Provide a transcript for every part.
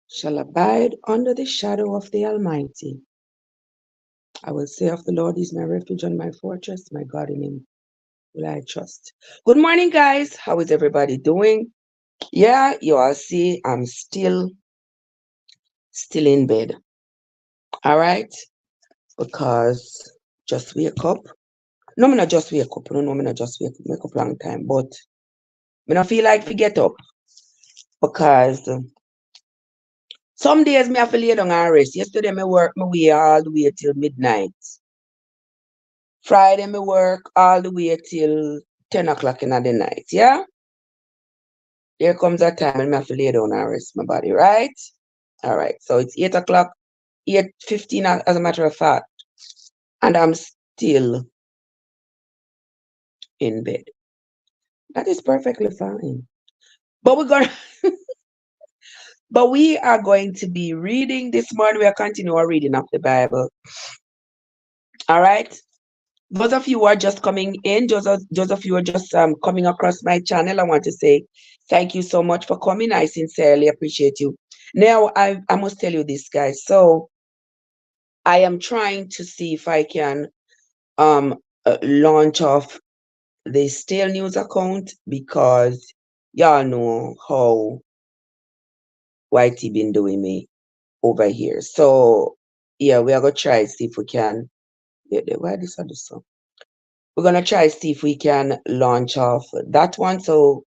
shall abide under the shadow of the Almighty. I will say of the Lord, He's my refuge and my fortress, my God, in Him will I trust. Good morning, guys. How is everybody doing? Yeah, you all see, I'm still in bed. All right, because just wake up. No, me not just wake up. No, me not just wake up long time, but me not feel like to get up because some days me have to lay down and rest. Yesterday me work my way all the way till midnight. Friday me work all the way till 10 o'clock in the night. Yeah? There comes a time when me have to lay down and rest my body, right? All right. So it's 8 o'clock, 8:15 as a matter of fact. And I'm still in bed. That is perfectly fine. But we're gonna but we are going to be reading this morning. We are continuing our reading of the Bible. All right. Those of you who are just coming in, those of you who are just coming across my channel, I want to say thank you so much for coming. I sincerely appreciate you. Now, I must tell you this, guys. So I am trying to see if I can launch off the Stale News account because y'all know how YT been doing me over here. So yeah, we are gonna try to see if we can. Why this other song? We're gonna try to see if we can launch off that one. So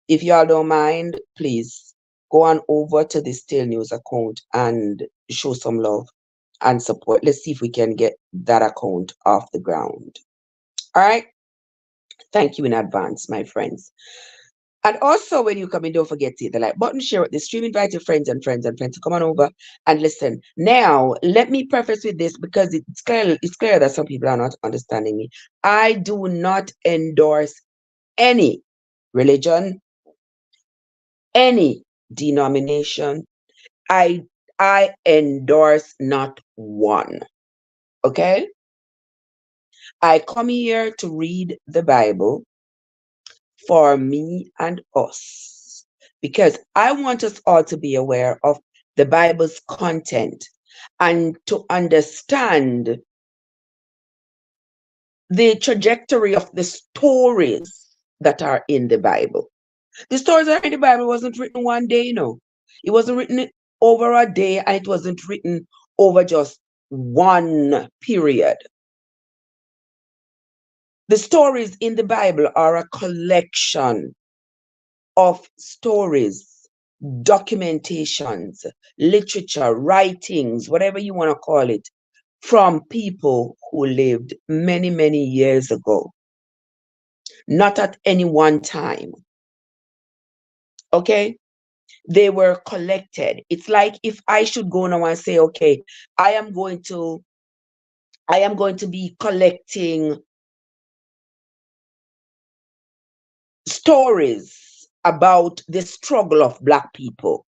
if y'all don't mind, please go on over to the Stale News account and show some love and support. Let's see if we can get that account off the ground. All right. Thank you in advance, my friends. And also, when you come in, don't forget to hit the like button, share it, the stream, invite your friends and friends and friends to come on over and listen. Now, let me preface with this because it's clear that some people are not understanding me. I do not endorse any religion, any denomination. I I endorse not one. Okay? I come here to read the Bible for me and us because I want us all to be aware of the Bible's content and to understand the trajectory of the stories that are in the Bible. The stories that are in the Bible wasn't written one day, you know. It wasn't written over a day and it wasn't written over just one period. The stories in the Bible are a collection of stories, documentations, literature, writings, whatever you want to call it, from people who lived many, many years ago, not at any one time. Okay? They were collected. It's like if I should go now and say, okay, I am going to be collecting stories about the struggle of Black people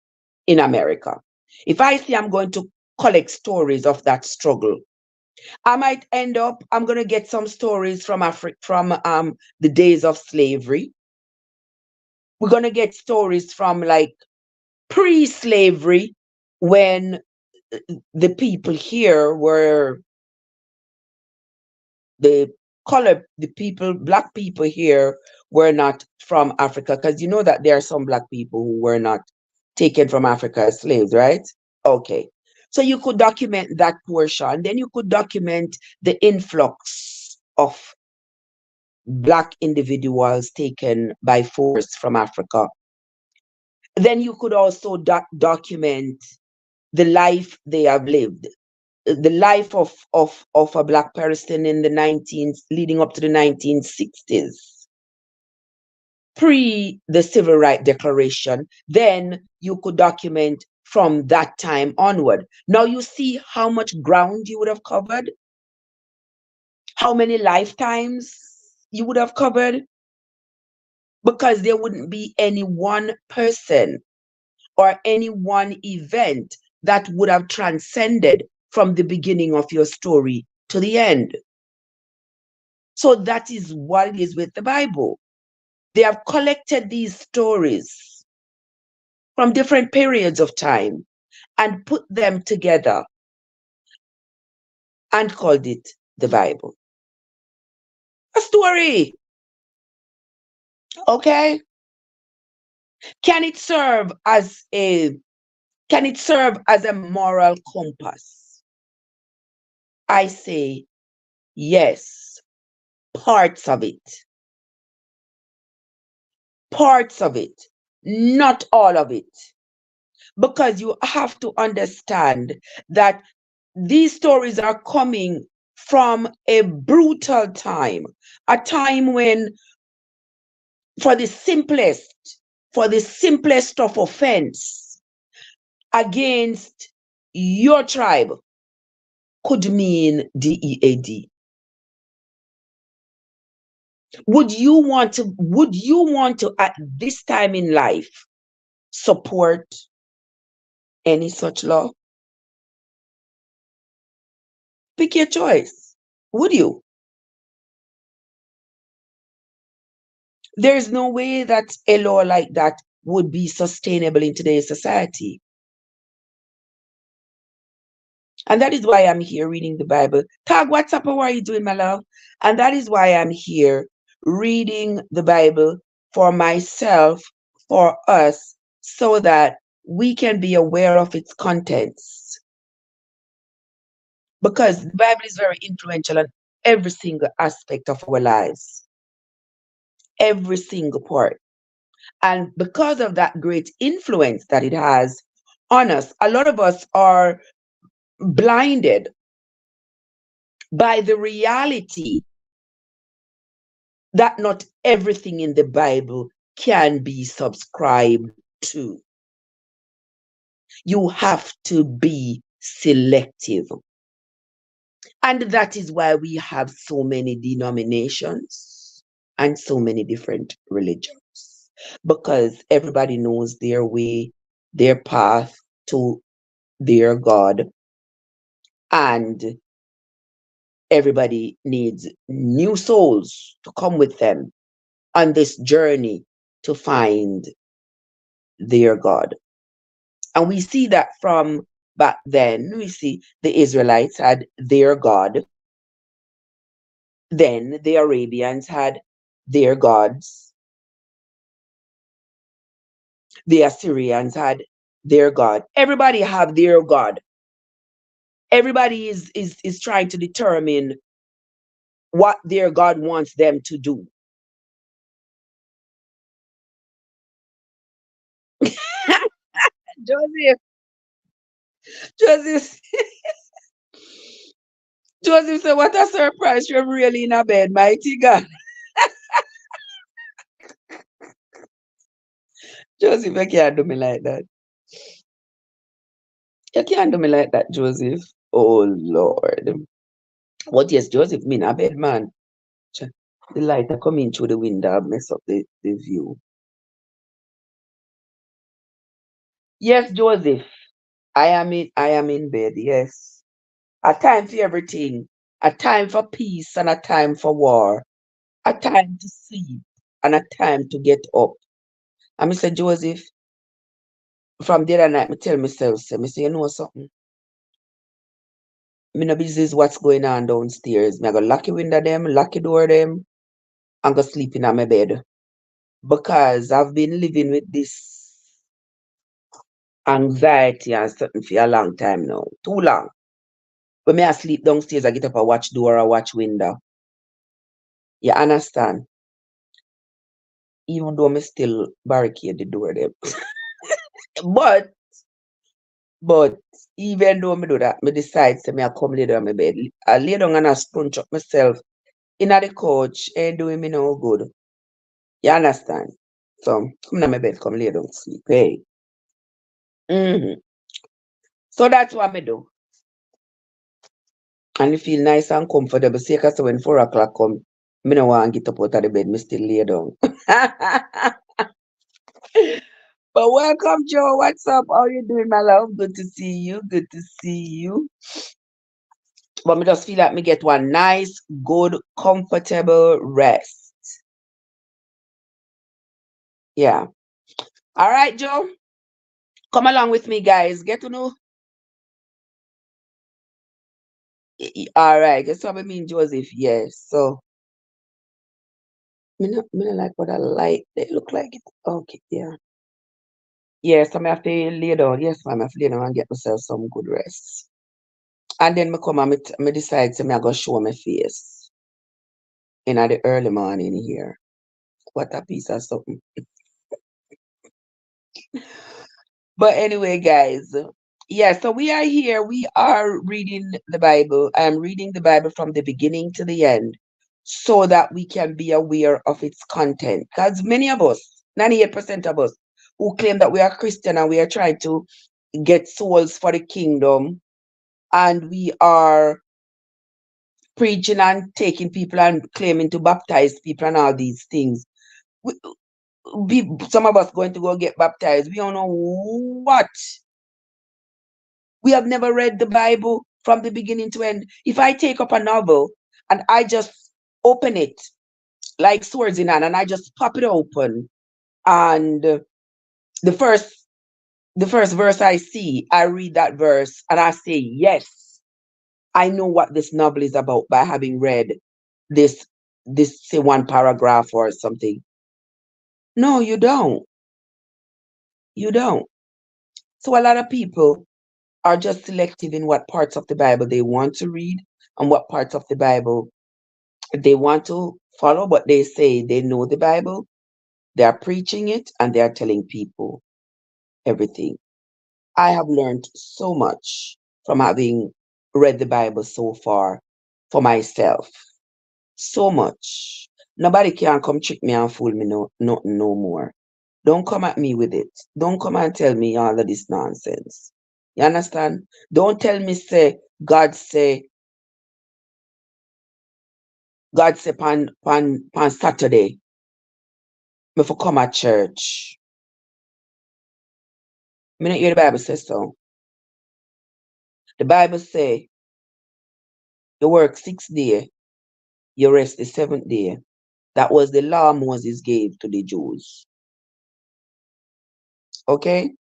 in America. If I say I'm going to collect stories of that struggle, I might end up, I'm going to get some stories from the days of slavery. We're going to get stories from like pre-slavery when the people here were the Black people here were not from Africa, because you know that there are some Black people who were not taken from Africa as slaves, right? Okay. So you could document that portion. Then you could document the influx of Black individuals taken by force from Africa. Then you could also document the life they have lived, the life of a Black person in the leading up to the 1960s, pre the Civil Rights Declaration. Then you could document from that time onward. Now you see how much ground you would have covered, how many lifetimes you would have covered, because there wouldn't be any one person or any one event that would have transcended from the beginning of your story to the end. So that is what it is with the Bible. They have collected these stories from different periods of time. and put them together and called it the Bible. A story. Okay? Can it serve as a moral compass? I say yes, parts of it. Parts of it, not all of it. Because you have to understand that these stories are coming from a brutal time, a time when, for the simplest of offense against your tribe could mean DEAD. Would you want to at this time in life support any such law? Pick your choice. Would you? There's no way that a law like that would be sustainable in today's society. And that is why I'm here reading the Bible. Tag, what's up? How are you doing, my love? And that is why I'm here reading the Bible for myself, for us, so that we can be aware of its contents. Because the Bible is very influential on every single aspect of our lives, every single part. And because of that great influence that it has on us, a lot of us are blinded by the reality that not everything in the Bible can be subscribed to. You have to be selective. And that is why we have so many denominations and so many different religions, because everybody knows their way, their path to their God, and everybody needs new souls to come with them on this journey to find their God. And we see that from back then. We see the Israelites had their God. Then the Arabians had their gods. The Assyrians had their God. Everybody have their God. Everybody is trying to determine what their God wants them to do. Joseph, Joseph, Joseph said, what a surprise, you're really in a bed, mighty God. Joseph, you can't do me like that. You can't do me like that, Joseph. Oh, Lord. What yes, Joseph mean a bed, man. The light are coming through the window, mess up the view. Yes, Joseph. I am in bed, yes. A time for everything. A time for peace and a time for war. A time to sleep and a time to get up. And Mr. Joseph, from the other night, me tell myself, say, you know something? Me no business what's going on downstairs. Me I go lock the window them, lock the door them, and go sleep in my bed. Because I've been living with this anxiety and something for a long time now. Too long. When me I sleep downstairs, I get up and watch door or watch window. You understand? Even though me still barricade the door them. But but even though me do that, me decide to me I come lay down on my bed. I lay down and I scrunch up myself in the couch ain't doing me no good. You understand? So come in my bed, come lay down sleep. Hey. hmm So that's what me do. And it feel nice and comfortable. See, because when 4 o'clock come, me no want to get up out of the bed, me still lay down. But welcome, Joe. What's up? How you doing, my love? Good to see you. Good to see you. But me just feel like me get one nice, good, comfortable rest. Yeah. All right, Joe. Come along with me, guys. Get to know All right, that's what I mean, Joseph. Yes. So me not like what I like. They look like it. Okay, yeah. Yes, I have to lay down. Yes, ma'am, I have to lay down and get myself some good rest. And then me come and me decide to me I go show my face in the early morning here. What a piece of something. But anyway, guys, yeah, so we are here. We are reading the Bible. I'm reading the Bible from the beginning to the end so that we can be aware of its content. Because many of us, 98% of us, who claim that we are Christian and we are trying to get souls for the kingdom, and we are preaching and taking people and claiming to baptize people and all these things. We, some of us going to go get baptized. We don't know what. We have never read the Bible from the beginning to end. If I take up a novel and I just open it like swords in hand and I just pop it open and the first the first verse I see, I read that verse and I say, yes, I know what this novel is about by having read this this say one paragraph or something. No, you don't. You don't. So a lot of people are just selective in what parts of the Bible they want to read and what parts of the Bible they want to follow, but they say they know the Bible, they are preaching it, and they are telling people everything. I have learned so much from having read the Bible so far for myself. So much. Nobody can come trick me and fool me no more. Don't come at me with it. Don't come and tell me all of this nonsense. You understand? Don't tell me God say God say pan Saturday me for come at church. Me not hear the Bible say so. The Bible say you work 6 days, you rest the seventh day. That was the law Moses gave to the Jews. Okay?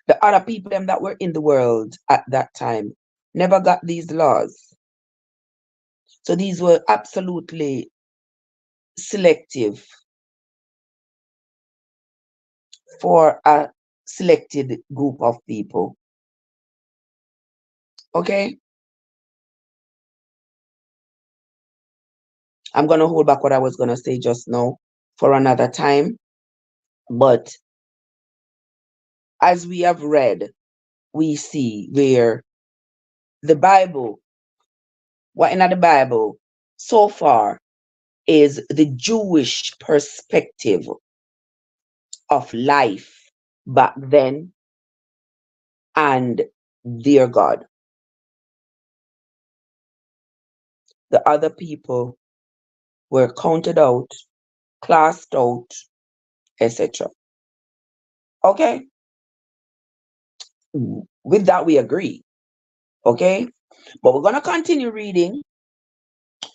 The other people them that were in the world at that time never got these laws. So these were absolutely selective for a selected group of people. Okay? I'm going to hold back what I was going to say just now for another time. But as we have read, we see where the Bible, what in the Bible so far is the Jewish perspective of life back then and their God. The other people were counted out, classed out, etc. Okay? With that, we agree. Okay? But we're going to continue reading.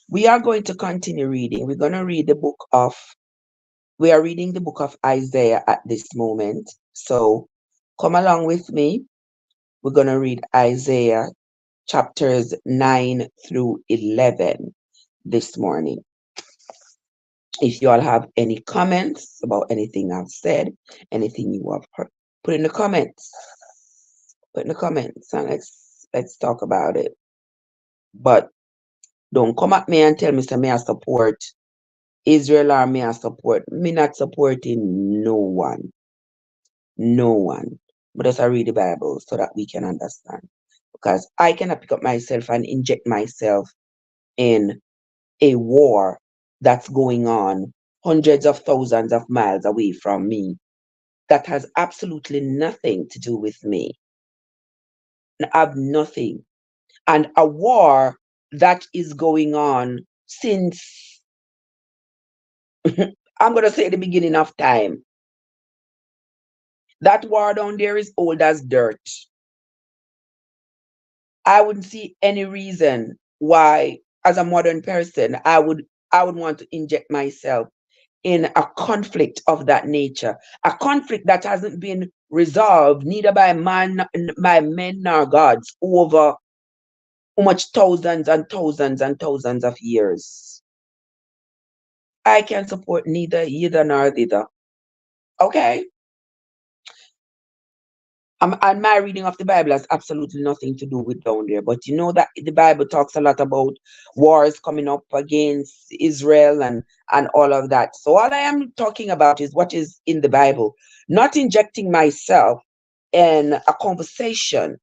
We are going to continue reading. We're going to read the book of, we are reading the book of Isaiah at this moment. So come along with me. We're going to read Isaiah chapters 9 through 11 this morning. If you all have any comments about anything I've said, anything you have heard, put in the comments. Put in the comments and let's talk about it. But don't come at me and tell me say me I support Israel or me I support. Me not supporting no one. No one. But just I read the Bible so that we can understand. Because I cannot pick up myself and inject myself in a war that's going on hundreds of thousands of miles away from me that has absolutely nothing to do with me. I have nothing. And a war that is going on since, I'm going to say the beginning of time. That war down there is old as dirt. I wouldn't see any reason why, as a modern person, I would want to inject myself in a conflict of that nature, a conflict that hasn't been resolved neither by men nor gods over how much thousands and thousands and thousands of years. I can support neither either nor thither. Okay. And my reading of the Bible has absolutely nothing to do with down there. But you know that the Bible talks a lot about wars coming up against Israel and all of that. So all I am talking about is what is in the Bible, not injecting myself in a conversation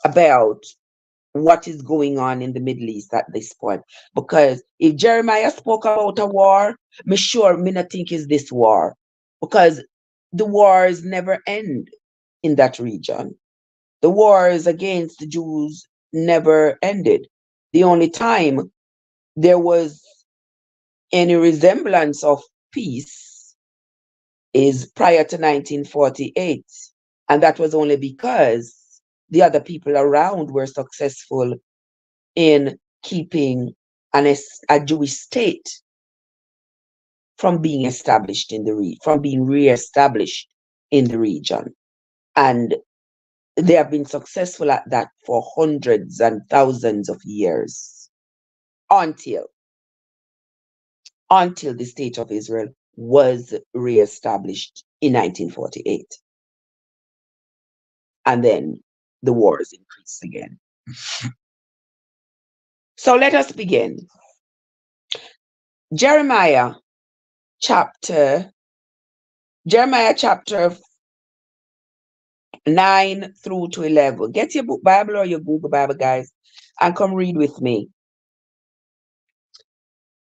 about what is going on in the Middle East at this point. Because if Jeremiah spoke about a war, me sure me not think is this war. Because the wars never end in that region. The wars against the Jews never ended. The only time there was any resemblance of peace is prior to 1948. And that was only because the other people around were successful in keeping a Jewish state from being established in the from being reestablished in the region. And they have been successful at that for hundreds and thousands of years until the state of Israel was reestablished in 1948. And then the wars increased again. So let us begin. Jeremiah chapter 9 through to 11. Get your book Bible or your Google Bible, guys, and come read with me.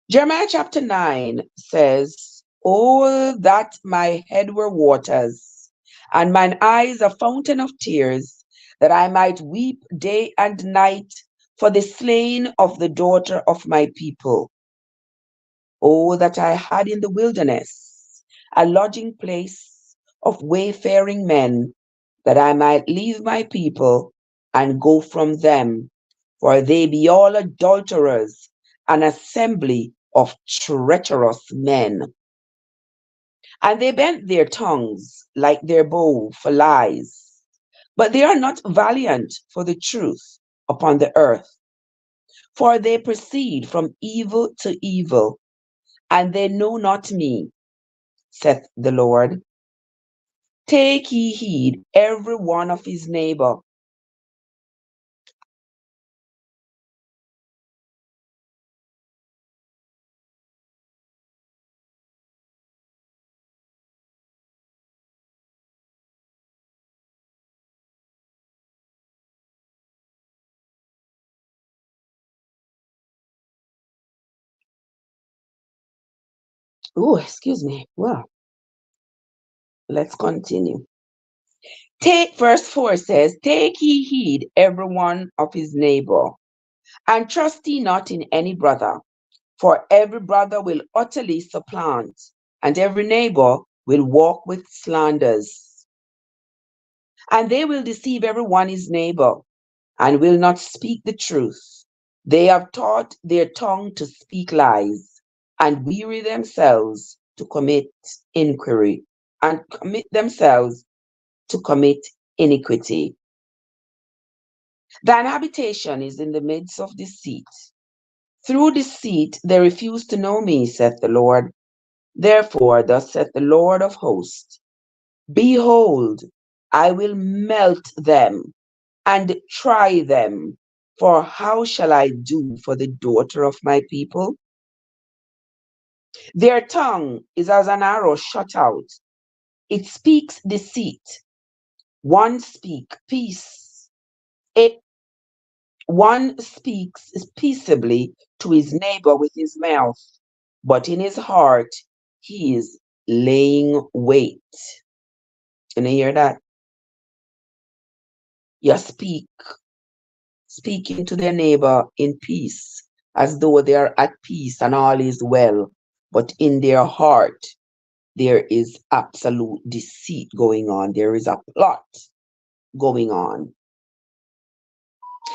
Jeremiah chapter 9 says, "Oh, that my head were waters, and mine eyes a fountain of tears, that I might weep day and night for the slain of the daughter of my people. Oh, that I had in the wilderness a lodging place of wayfaring men, that I might leave my people and go from them, for they be all adulterers, an assembly of treacherous men. And they bent their tongues like their bow for lies, but they are not valiant for the truth upon the earth. For they proceed from evil to evil, and they know not me, saith the Lord. Take ye heed every one of his neighbor." Oh, excuse me. Well, let's continue. Verse 4 says, "Take ye heed every one of his neighbor, and trust ye not in any brother, for every brother will utterly supplant, and every neighbor will walk with slanders. And they will deceive every one his neighbor, and will not speak the truth. They have taught their tongue to speak lies, and weary themselves to commit inquiry, and commit themselves to commit iniquity. Thine habitation is in the midst of deceit. Through deceit they refuse to know me, saith the Lord. Therefore, thus saith the Lord of hosts, Behold, I will melt them and try them. For how shall I do for the daughter of my people? Their tongue is as an arrow shot out. It speaks deceit. One speak peace. One speaks peaceably to his neighbor with his mouth, but in his heart he is laying wait. Can you hear that? You speaking to their neighbor in peace, as though they are at peace and all is well, but in their heart there is absolute deceit going on. There is a plot going on.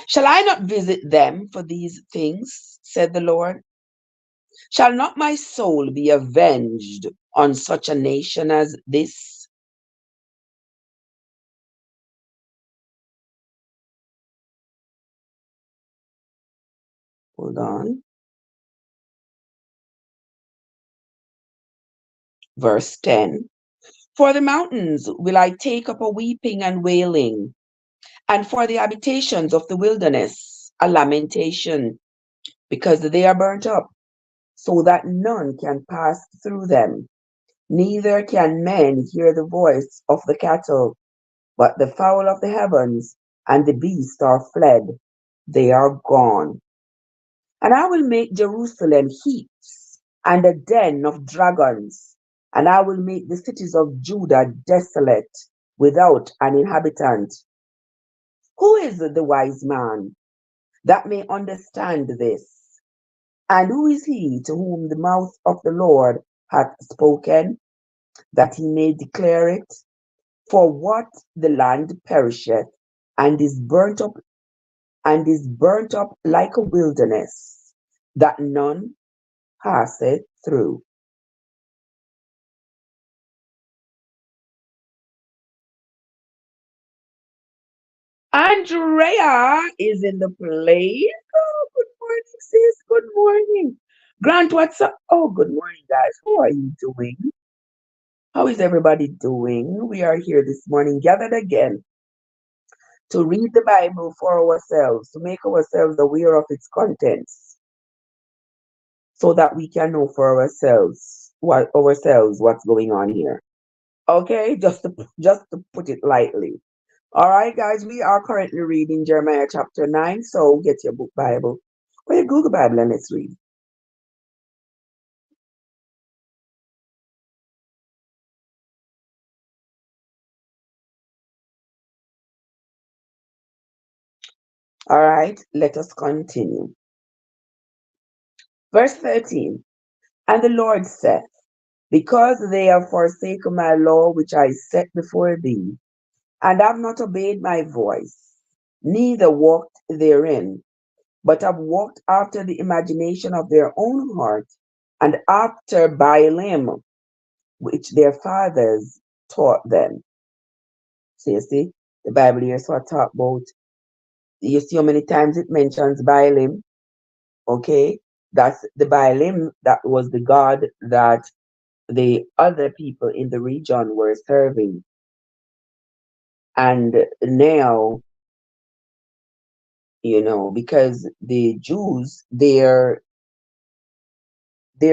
Shall I not visit them for these things, said the Lord? Shall not my soul be avenged on such a nation as this? Hold on. Verse 10. For the mountains will I take up a weeping and wailing, and for the habitations of the wilderness a lamentation, because they are burnt up, so that none can pass through them, neither can men hear the voice of the cattle, but the fowl of the heavens and the beast are fled, they are gone. And I will make Jerusalem heaps and a den of dragons, and I will make the cities of Judah desolate, without an inhabitant. Who is the wise man that may understand this? And who is he to whom the mouth of the Lord hath spoken, that he may declare it? For what the land perisheth, and is burnt up, like a wilderness, that none passeth through. Andrea is in the place. Oh, good morning, sis. Good morning. Grant, what's up? Oh, good morning, guys. How are you doing? How is everybody doing? We are here this morning, gathered again to read the Bible for ourselves, to make ourselves aware of its contents, so that we can know for ourselves what's going on here. Okay, just to put it lightly. All right, guys, we are currently reading Jeremiah chapter 9. So get your book Bible or your Google Bible and let's read. All right, let us continue. Verse 13. And the Lord said, because they have forsaken my law which I set before thee, and have not obeyed my voice, neither walked therein, but have walked after the imagination of their own heart, and after Baalim, which their fathers taught them. So you see, the Bible here sort of talk about, you see how many times it mentions Baalim, okay? That's the Baalim, that was the god that the other people in the region were serving. And now, because the Jews, their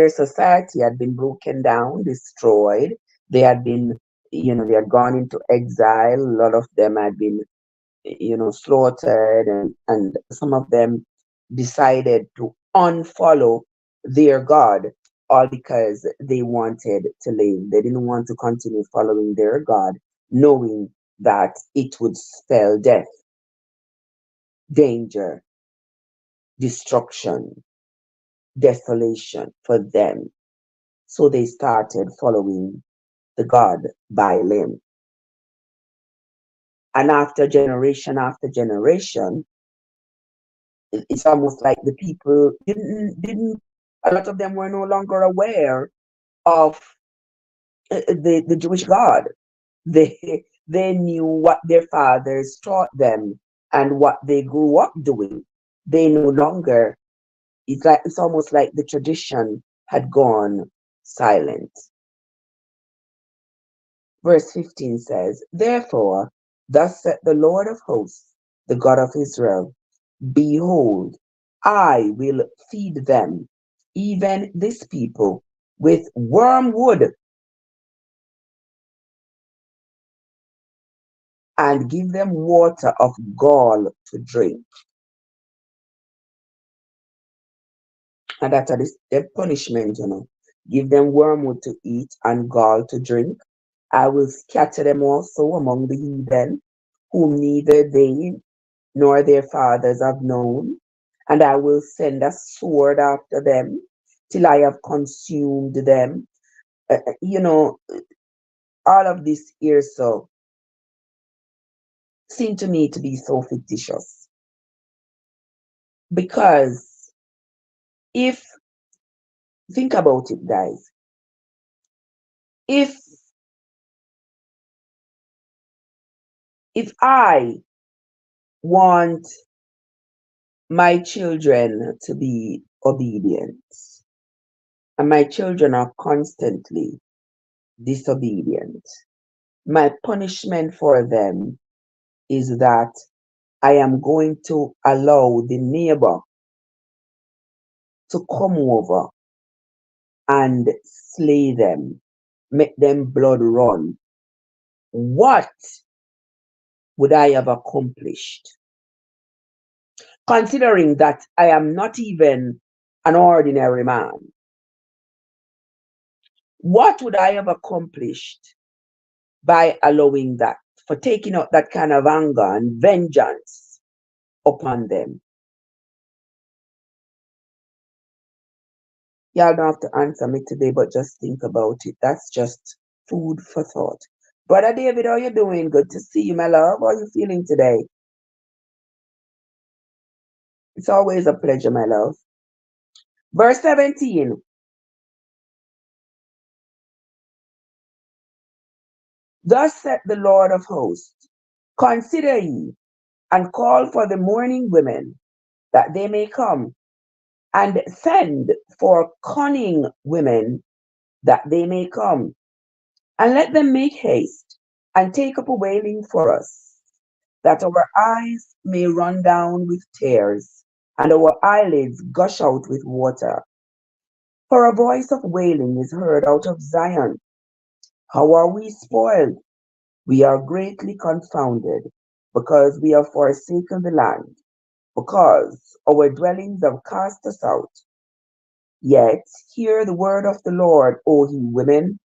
society had been broken down, destroyed. They had been, they had gone into exile. A lot of them had been, slaughtered, and some of them decided to unfollow their God, all because they wanted to live. They didn't want to continue following their God, knowing that it would spell death, danger, destruction, desolation for them. So they started following the God Baalim. And after generation, it's almost like the people didn't a lot of them were no longer aware of the Jewish God. They knew what their fathers taught them and what they grew up doing. They no longer, it's almost like the tradition had gone silent. Verse 15 says, therefore, thus saith the Lord of hosts, the God of Israel, behold, I will feed them, even this people, with wormwood, and give them water of gall to drink. And that's the punishment, Give them wormwood to eat and gall to drink. I will scatter them also among the heathen, whom neither they nor their fathers have known. And I will send a sword after them till I have consumed them. All of this here so seem to me to be so fictitious. Because if, think about it, guys, if I want my children to be obedient, and my children are constantly disobedient. My punishment for them is that I am going to allow the neighbor to come over and slay them, make them blood run. What would I have accomplished? Considering that I am not even an ordinary man, what would I have accomplished by allowing that, for taking out that kind of anger and vengeance upon them? Y'all don't have to answer me today, but just think about it. That's just food for thought. Brother David, how you doing? Good to see you, my love. How are you feeling today? It's always a pleasure, my love. Verse 17. Thus saith the Lord of hosts, consider ye, and call for the mourning women, that they may come, and send for cunning women, that they may come, and let them make haste, and take up a wailing for us, that our eyes may run down with tears, and our eyelids gush out with water. For a voice of wailing is heard out of Zion. How are we spoiled? We are greatly confounded, because we have forsaken the land, because our dwellings have cast us out. Yet hear the word of the Lord, O ye women,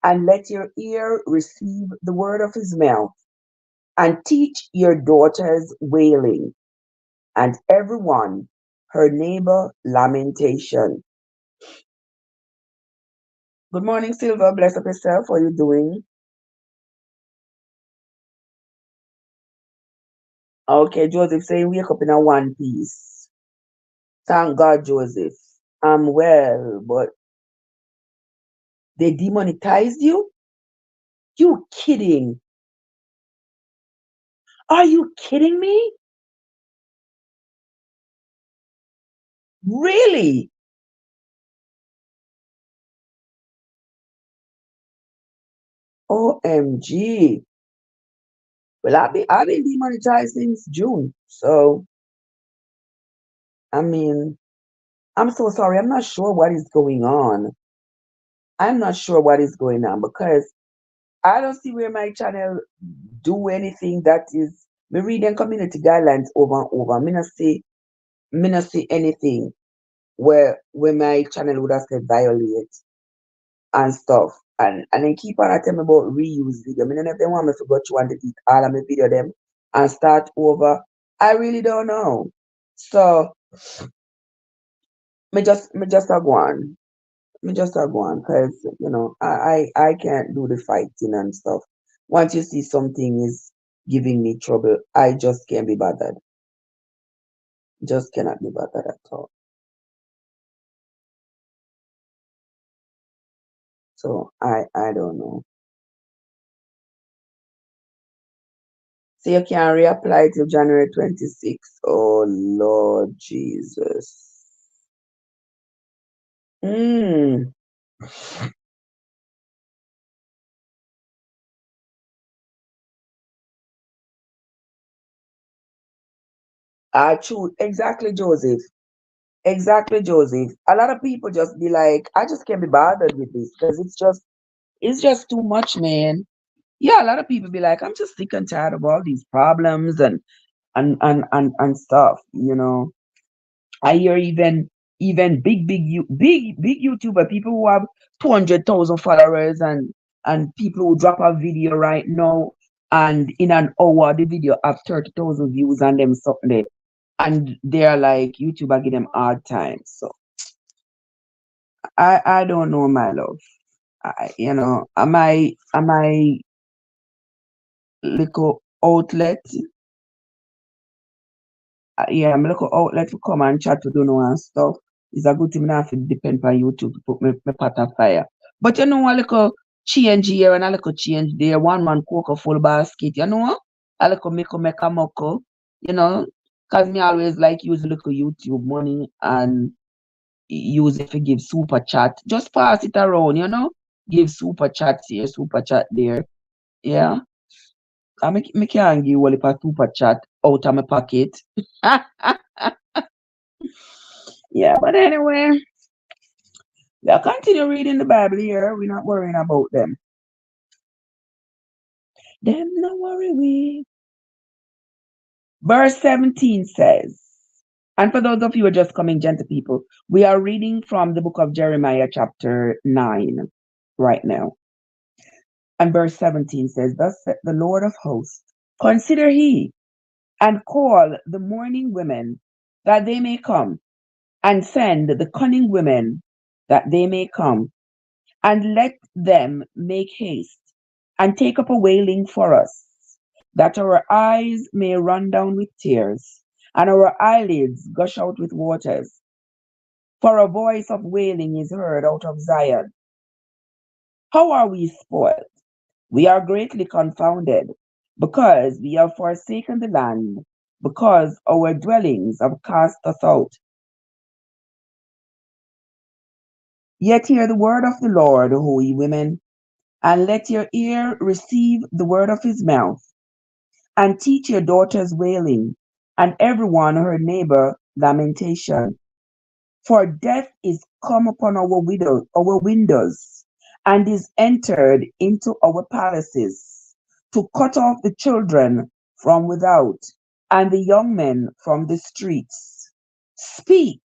and let your ear receive the word of his mouth, and teach your daughters wailing, and every one her neighbor lamentation. Good morning, Silver. Bless up yourself. How are you doing? Okay, Joseph saying wake up in a one piece. Thank God, Joseph. I'm well, but they demonetized you? You kidding? Are you kidding me? Really? OMG. Well, I've been demonetized since June. So I mean, I'm so sorry. I'm not sure what is going on. I'm not sure what is going on because I don't see where my channel do anything that is me reading community guidelines over and over. Me not see anything where my channel would have said violate and stuff. And then keep on telling me about reuse video. I mean, if they want me to go through and delete all of my video them and start over, I really don't know. So me just a go on. Me just a go on because I can't do the fighting and stuff. Once you see something is giving me trouble, I just can't be bothered. Just cannot be bothered at all. So I don't know. So you can reapply till January 26th. Oh Lord Jesus. Mm. True. Exactly, Joseph. Exactly, Joseph. A lot of people just be like, I just can't be bothered with this because it's just too much, man. Yeah, a lot of people be like, I'm just sick and tired of all these problems and stuff. I hear even big YouTuber, people who have 200,000 followers and people who drop a video right now and in an hour the video have 30,000 views and them something there. And they're like YouTuber give them hard time. So I don't know, my love. Am I little outlet? Yeah, I'm little outlet to come and chat to do know and stuff. It's a good thing I have to depend on YouTube to put my pot of fire. But a little change here and a little change there. One cocoa full basket, a little make a muckle, you know. Cause me always like use a little YouTube money and use it to give super chat. Just pass it around, you know? Give super chat here, super chat there. Yeah. Me can't give all a super chat out of my pocket. Yeah, but anyway, we'll continue reading the Bible here. We're not worrying about them. Them no worry we. Verse 17 says, and for those of you who are just coming, gentle people, we are reading from the book of Jeremiah, chapter 9, right now. And verse 17 says, thus saith the Lord of hosts, consider he, and call the mourning women, that they may come, and send the cunning women, that they may come, and let them make haste, and take up a wailing for us, that our eyes may run down with tears, and our eyelids gush out with waters. For a voice of wailing is heard out of Zion. How are we spoiled? We are greatly confounded, because we have forsaken the land, because our dwellings have cast us out. Yet hear the word of the Lord, O ye women, and let your ear receive the word of his mouth, and teach your daughters wailing, and every one her neighbor lamentation. For death is come upon our windows, and is entered into our palaces, to cut off the children from without, and the young men from the streets. Speak,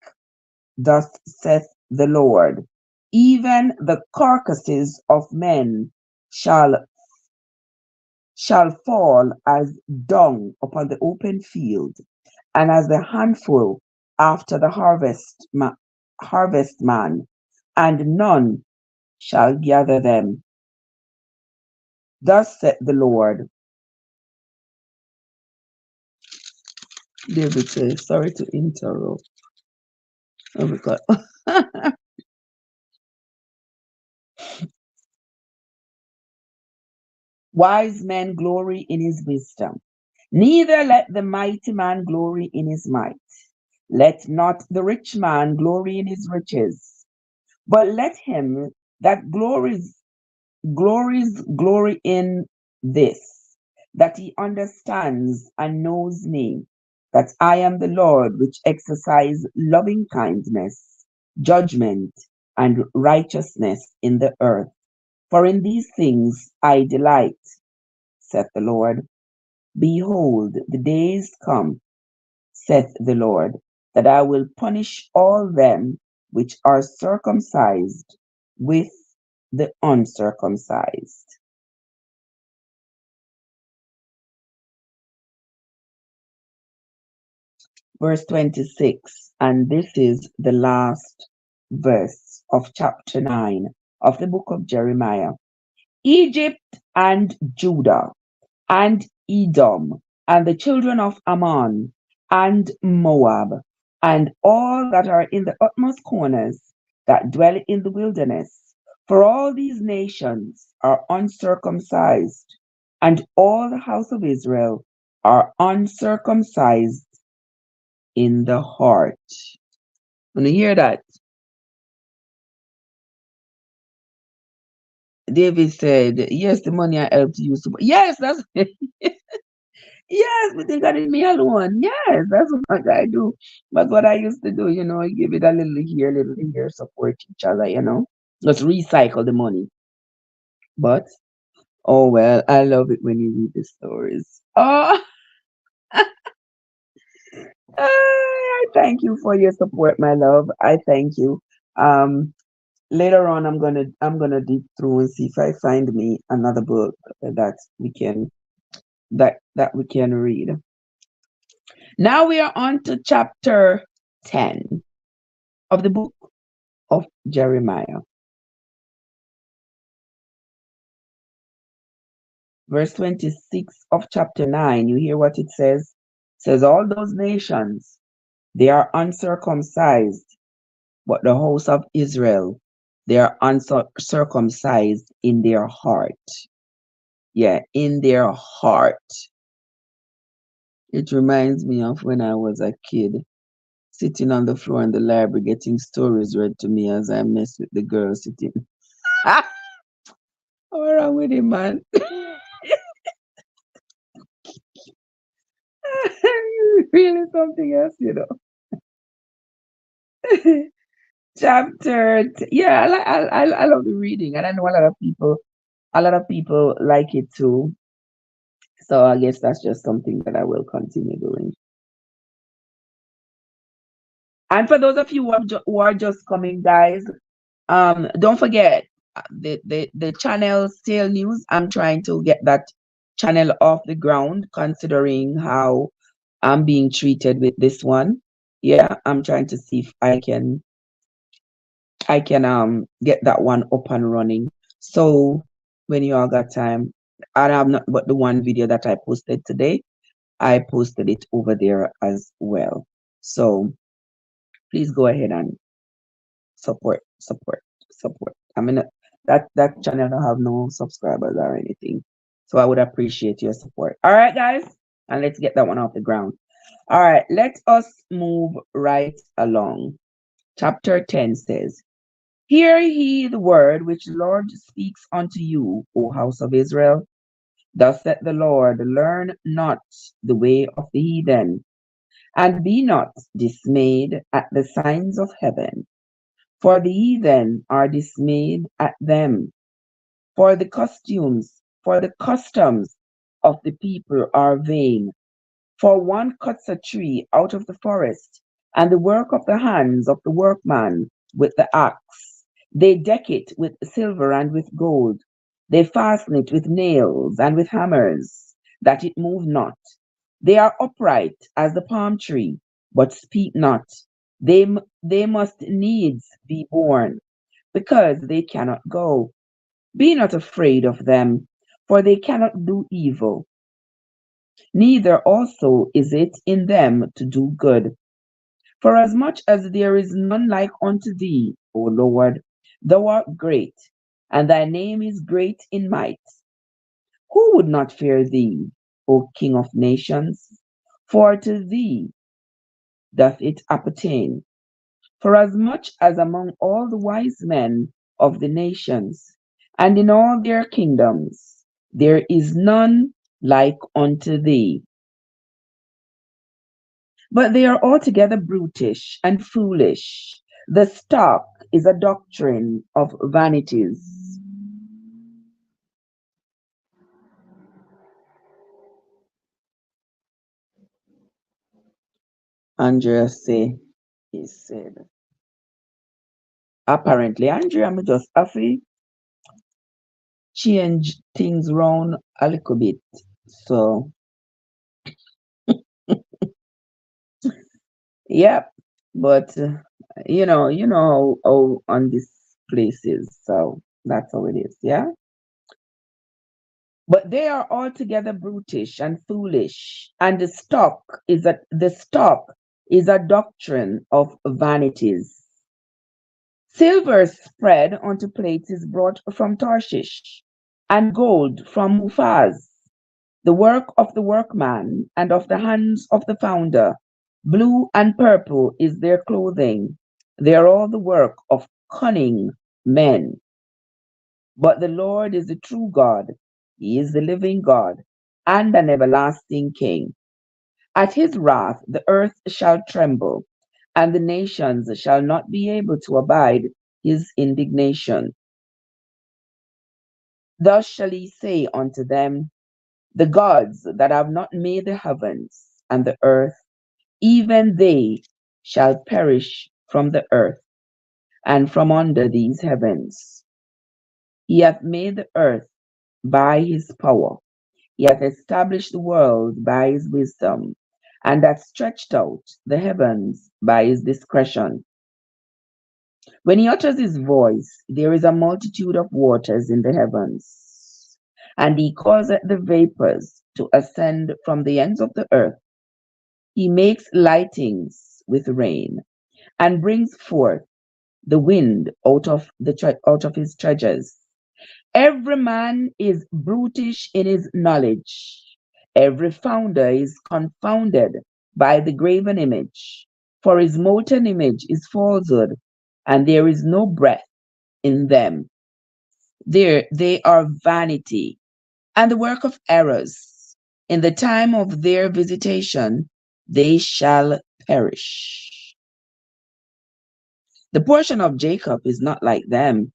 thus saith the Lord, even the carcasses of men shall fall as dung upon the open field, and as the handful after the harvestman, and none shall gather them. Thus saith the Lord. David says, sorry to interrupt. Oh my God. Wise men glory in his wisdom. Neither let the mighty man glory in his might. Let not the rich man glory in his riches, but let him that glory in this, that he understands and knows me, that I am the Lord which exercise loving kindness, judgment, and righteousness in the earth. For in these things I delight, saith the Lord. Behold, the days come, saith the Lord, that I will punish all them which are circumcised with the uncircumcised. Verse 26, and this is the last verse of chapter 9 of the book of Jeremiah. Egypt and Judah and Edom and the children of Ammon and Moab and all that are in the utmost corners that dwell in the wilderness. For all these nations are uncircumcised, and all the house of Israel are uncircumcised in the heart. When you hear that, David said, yes, the money I helped you. Yes, that's yes, but they got it me alone. Yes, that's what I do. That's what I used to do, I give it a little here, support each other, Just recycle the money. But oh well, I love it when you read the stories. Oh, I thank you for your support, my love. I thank you. Um, Later on, I'm gonna dig through and see if I find me another book that we can that we can read. Now we are on to chapter 10 of the book of Jeremiah. Verse 26 of chapter 9, you hear what it says? It says, all those nations, they are uncircumcised, but the house of Israel, they are uncircumcised in their heart. Yeah, in their heart. It reminds me of when I was a kid, sitting on the floor in the library getting stories read to me as I mess with the girl sitting. What's wrong with him, man? Really something else, you know. Yeah, I love the reading, and I know a lot of people like it too. So I guess that's just something that I will continue doing. And for those of you who are just coming, guys, don't forget the channel Stale News. I'm trying to get that channel off the ground, considering how I'm being treated with this one. Yeah, I'm trying to see if I can get that one up and running. So when you all got time, I have not but the one video that I posted today, I posted it over there as well. So please go ahead and support, support, support. I mean that channel don't have no subscribers or anything. So I would appreciate your support. All right, guys, and let's get that one off the ground. All right, let us move right along. Chapter 10 says, Hear ye the word which the Lord speaks unto you, O house of Israel. Thus saith the Lord, learn not the way of the heathen, and be not dismayed at the signs of heaven. For the heathen are dismayed at them. For the customs of the people are vain. For one cuts a tree out of the forest, and the work of the hands of the workman with the axe. They deck it with silver and with gold. They fasten it with nails and with hammers, that it move not. They are upright as the palm tree, but speak not. They must needs be born, because they cannot go. Be not afraid of them, for they cannot do evil, neither also is it in them to do good. Forasmuch as there is none like unto thee, O Lord, thou art great, and thy name is great in might. Who would not fear thee, O King of nations? For to thee doth it appertain. Forasmuch as among all the wise men of the nations, and in all their kingdoms, there is none like unto thee. But they are altogether brutish and foolish. The stock is a doctrine of vanities. Andrea say, he said. Apparently, Andrea, me just have to change things round a little bit. So, yep. But you know how on this place is. So that's how it is. Yeah. But they are altogether brutish and foolish, and the stock is a doctrine of vanities. Silver spread onto plates is brought from Tarshish, and gold from Uphaz, the work of the workman and of the hands of the founder. Blue and purple is their clothing. They are all the work of cunning men. But the Lord is the true God. He is the living God and an everlasting King. At his wrath the earth shall tremble, and the nations shall not be able to abide his indignation. Thus shall he say unto them, the gods that have not made the heavens and the earth, even they shall perish from the earth and from under these heavens. He hath made the earth by his power. He hath established the world by his wisdom, and hath stretched out the heavens by his discretion. When he utters his voice, there is a multitude of waters in the heavens, and he causeth the vapors to ascend from the ends of the earth. He makes lightnings with rain, and brings forth the wind out of his treasures. Every man is brutish in his knowledge. Every founder is confounded by the graven image, for his molten image is falsehood, and there is no breath in them. They are vanity and the work of errors. In the time of their visitation, they shall perish. The portion of Jacob is not like them,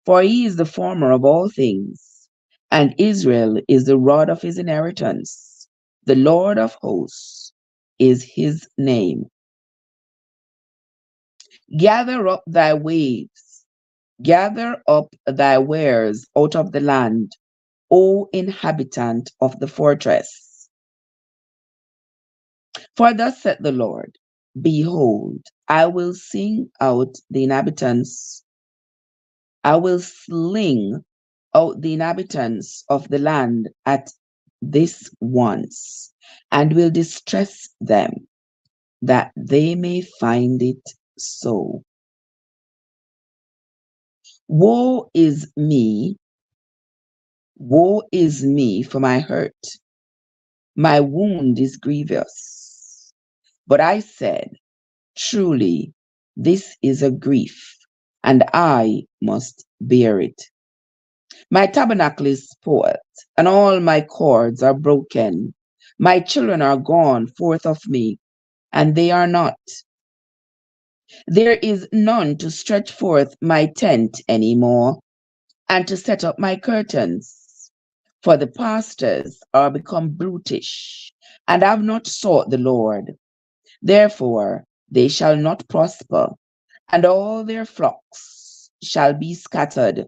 for he is the former of all things, and Israel is the rod of his inheritance. The Lord of hosts is his name. Gather up thy waves, gather up thy wares out of the land, O inhabitant of the fortress. For thus saith the Lord, behold, I will sing out the inhabitants, I will sling out the inhabitants of the land at this once, and will distress them, that they may find it so. Woe is me, for my hurt. My wound is grievous. But I said, truly, this is a grief, and I must bear it. My tabernacle is spoiled, and all my cords are broken. My children are gone forth of me, and they are not. There is none to stretch forth my tent any more, and to set up my curtains. For the pastors are become brutish, and have not sought the Lord. Therefore they shall not prosper, and all their flocks shall be scattered.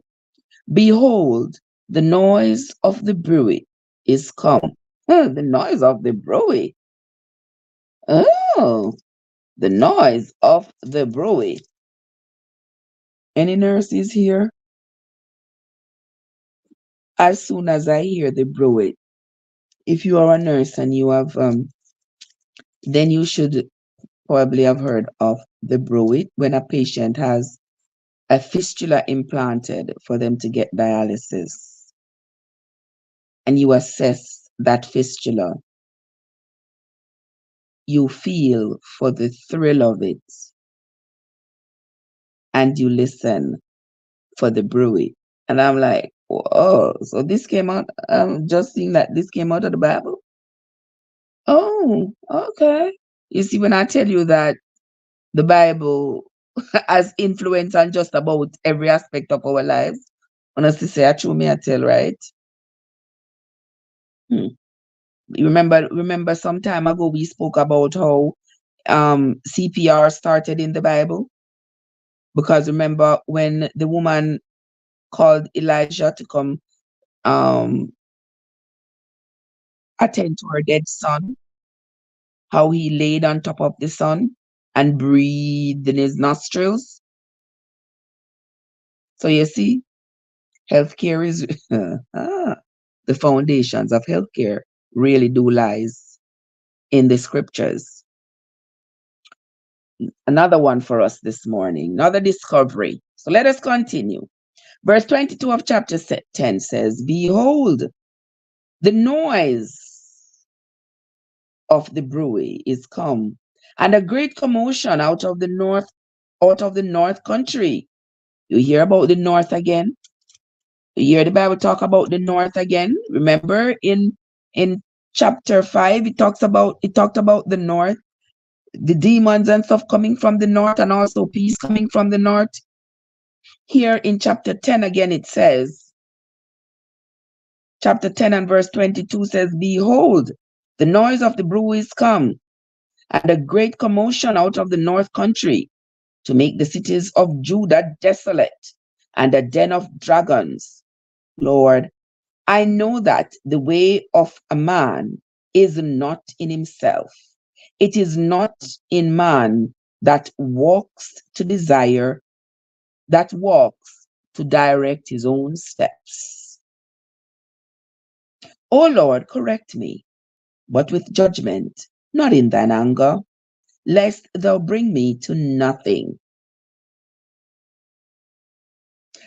Behold, the noise of the brewy is come. The noise of the brewy. Oh, the noise of the brewy. Any nurses here? As soon as I hear the brewy, if you are a nurse and you have, then you should probably have heard of the brewy when a patient has a fistula implanted for them to get dialysis, and you assess that fistula. You feel for the thrill of it, and you listen for the brewy. And I'm like, oh, so this came out, just seeing that this came out of the Bible. Oh, okay. You see, when I tell you that the Bible has influence on just about every aspect of our lives, honestly say, I true me I tell, right? Hmm. You remember some time ago we spoke about how CPR started in the Bible? Because remember when the woman called Elijah to come um attend to her dead son, how he laid on top of the son and breathed in his nostrils. So you see, healthcare is the foundations of healthcare really do lies in the scriptures. Another one for us this morning, another discovery. So let us continue. Verse 22 of chapter 10 says, behold, the noise of the brewy is come, and a great commotion out of the north country. You hear about the north again? You hear the Bible talk about the north again? Remember in chapter 5, it talked about the north, the demons and stuff coming from the north, and also peace coming from the north. Here in chapter 10 again, it says, chapter 10 and verse 22 says, behold, the noise of the brew is come, and a great commotion out of the north country, to make the cities of Judah desolate, and a den of dragons. Lord, I know that the way of a man is not in himself. It is not in man that walks to direct his own steps. O Lord, correct me, but with judgment, not in thine anger, lest thou bring me to nothing.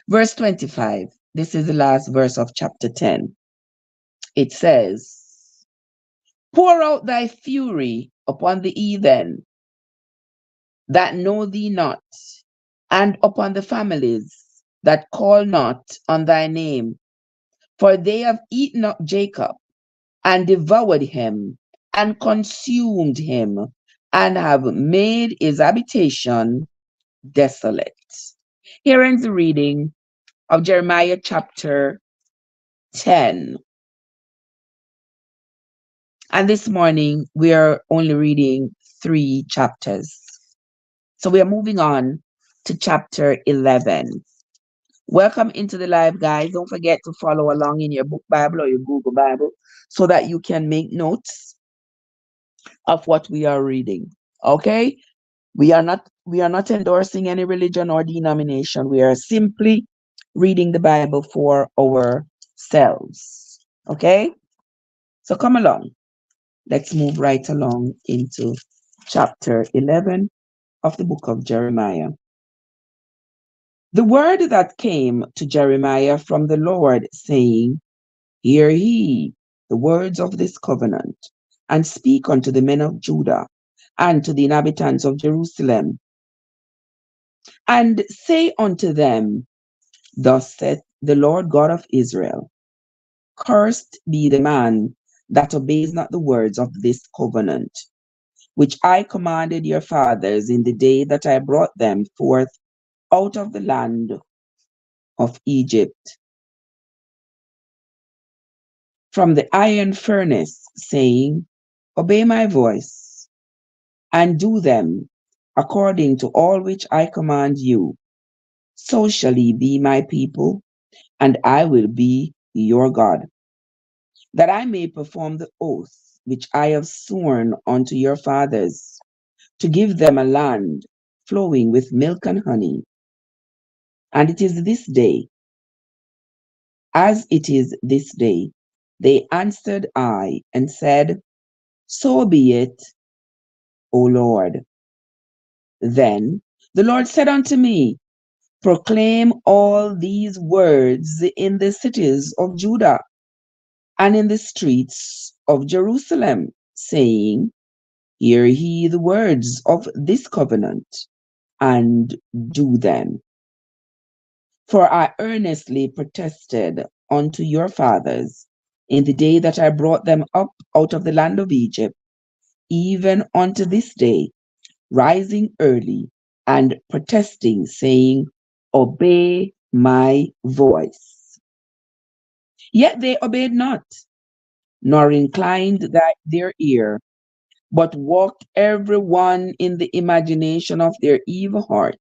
Verse 25, this is the last verse of chapter 10. It says, Pour out thy fury upon the heathen that know thee not, and upon the families that call not on thy name. For they have eaten up Jacob, and devoured him, and consumed him, and have made his habitation desolate. Here ends the reading of Jeremiah chapter 10. And this morning, we are only reading 3 chapters. So we are moving on to chapter 11. Welcome into the live, guys. Don't forget to follow along in your book Bible or your Google Bible so that you can make notes of what we are reading. Okay? We are not endorsing any religion or denomination. We are simply reading the Bible for ourselves. Okay? So come along. Let's move right along into chapter 11 of the book of Jeremiah. The word that came to Jeremiah from the Lord, saying, Hear ye the words of this covenant, and speak unto the men of Judah and to the inhabitants of Jerusalem, and say unto them, Thus saith the Lord God of Israel, Cursed be the man that obeys not the words of this covenant, which I commanded your fathers in the day that I brought them forth out of the land of Egypt, from the iron furnace, saying, Obey my voice, and do them according to all which I command you. So shall ye be my people, and I will be your God, that I may perform the oath which I have sworn unto your fathers, to give them a land flowing with milk and honey. And it is this day, as it is this day. They answered I and said, So be it, O Lord. Then the Lord said unto me, Proclaim all these words in the cities of Judah and in the streets of Jerusalem, saying, Hear ye the words of this covenant, and do them. For I earnestly protested unto your fathers in the day that I brought them up out of the land of Egypt, even unto this day, rising early and protesting, saying, Obey my voice. Yet they obeyed not, nor inclined their ear, but walked every one in the imagination of their evil heart.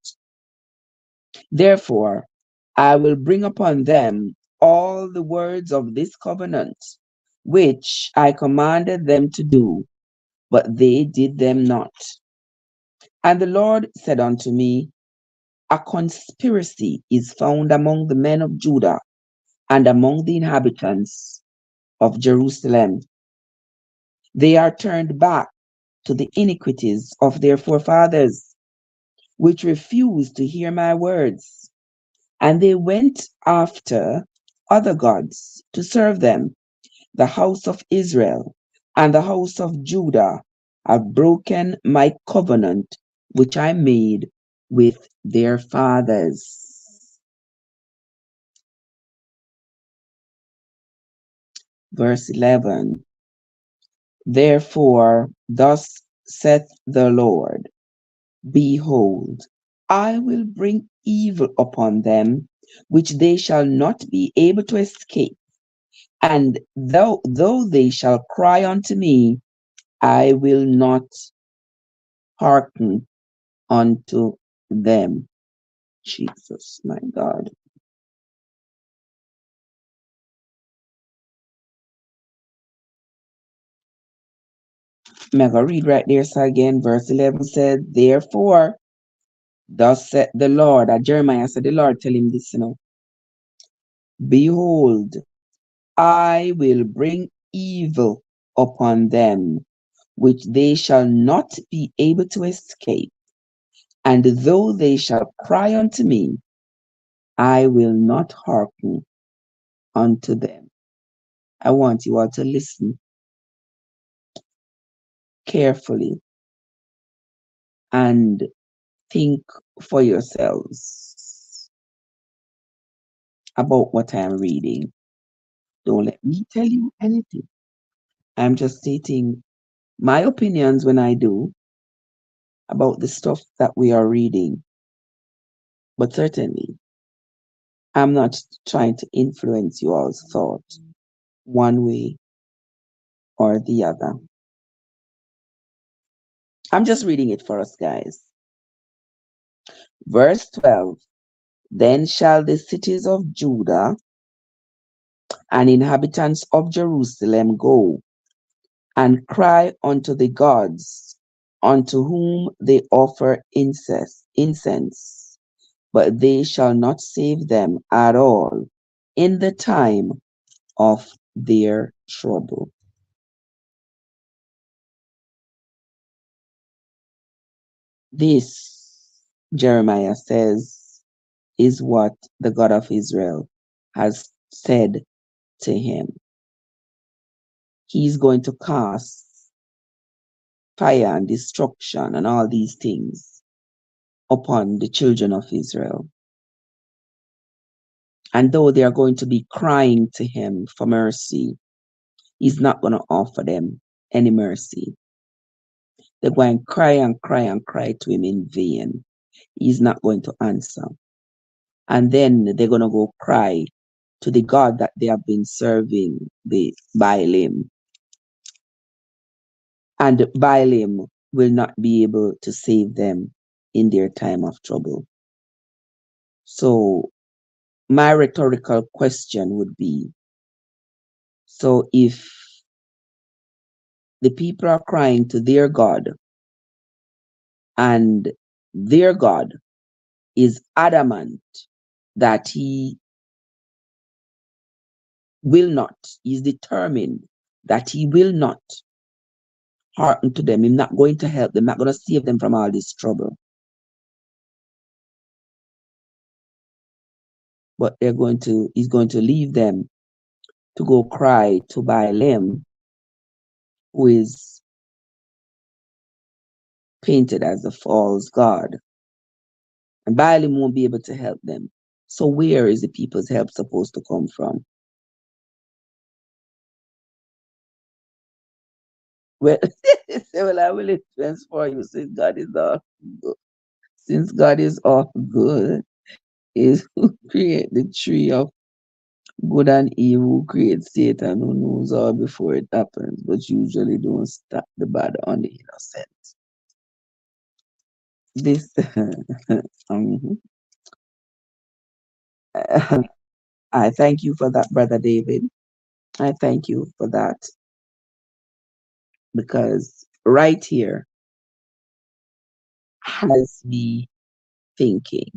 Therefore, I will bring upon them all the words of this covenant, which I commanded them to do, but they did them not. And the Lord said unto me, A conspiracy is found among the men of Judah and among the inhabitants of Jerusalem. They are turned back to the iniquities of their forefathers, which refused to hear my words. And they went after other gods to serve them. The house of Israel and the house of Judah have broken my covenant, which I made with their fathers. Verse 11. Therefore, thus saith the Lord, Behold, I will bring evil upon them, which they shall not be able to escape. And though they shall cry unto me, I will not hearken unto them. Jesus, my God. I'm going to read right there. So again, verse 11 said, Therefore, thus said the Lord. Jeremiah said, the Lord tell him this, Behold, I will bring evil upon them, which they shall not be able to escape. And though they shall cry unto me, I will not hearken unto them. I want you all to listen carefully and think for yourselves about what I'm reading. Don't let me tell you anything. I'm just stating my opinions when I do about the stuff that we are reading. But certainly, I'm not trying to influence you all's thought one way or the other. I'm just reading it for us, guys. Verse 12. Then shall the cities of Judah and inhabitants of Jerusalem go and cry unto the gods, unto whom they offer incense, but they shall not save them at all in the time of their trouble. This, Jeremiah says, is what the God of Israel has said to him. He's going to cast fire and destruction and all these things upon the children of Israel. And though they are going to be crying to him for mercy, he's not going to offer them any mercy. They're going to cry and cry and cry to him in vain. He's not going to answer. And then they're going to go cry to the God that they have been serving, the Baalim. And Baalim will not be able to save them in their time of trouble. So my rhetorical question would be, so if the people are crying to their God and their God is adamant that he will not, is determined that he will not hearken to them, he's not going to help them, not going to save them from all this trouble. But he's going to leave them to go cry to Baalim, who is painted as a false god. And Baalim won't be able to help them. So where is the people's help supposed to come from? Well, say, well, I will influence for you since God is all good. Since God is all good, is who create the tree of good and evil, who creates Satan, who knows all before it happens, but usually don't stop the bad on the innocent. This, um, I thank you for that, Brother David. I thank you for that because right here has me thinking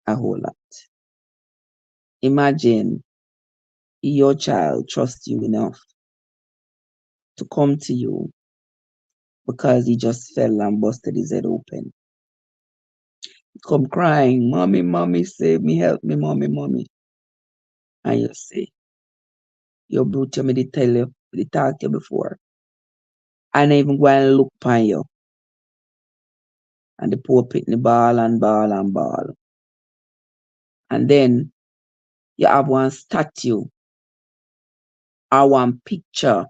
a whole lot. Imagine your child trusts you enough to come to you because he just fell and busted his head open. Come crying, mommy, mommy, save me, help me, mommy, mommy. And you say, your brute, me did tell you, did talk to you before. And I even go and look upon you. And the poor pitney ball and ball and ball. And then you have one statue or one picture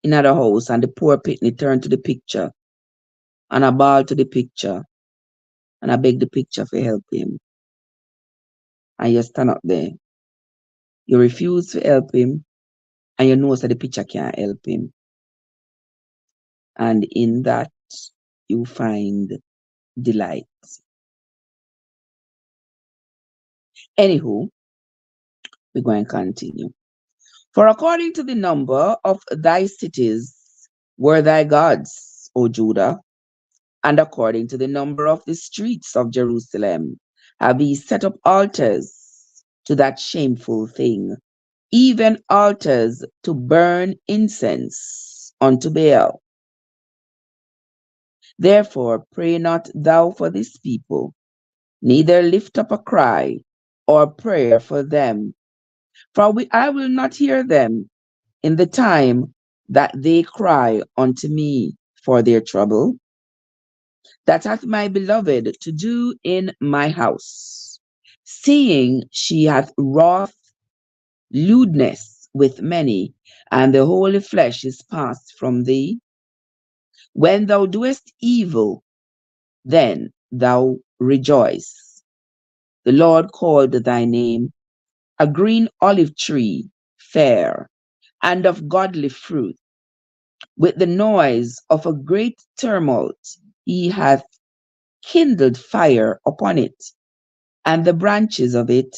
in the house, and the poor pitney turn to the picture and I ball to the picture and I beg the picture for help him. And you stand up there. You refuse to help him, and you know that the picture can't help him. And in that, you find delight. Anywho, we're going to continue. For according to the number of thy cities were thy gods, O Judah, and according to the number of the streets of Jerusalem have ye set up altars to that shameful thing, even altars to burn incense unto Baal. Therefore pray not thou for this people, neither lift up a cry or prayer for them, for I will not hear them, in the time that they cry unto me for their trouble. That hath my beloved to do in my house, seeing she hath wrought lewdness with many, and the holy flesh is passed from thee. When thou doest evil, then thou rejoice. The Lord called thy name a green olive tree, fair, and of godly fruit. With the noise of a great tumult, he hath kindled fire upon it, and the branches of it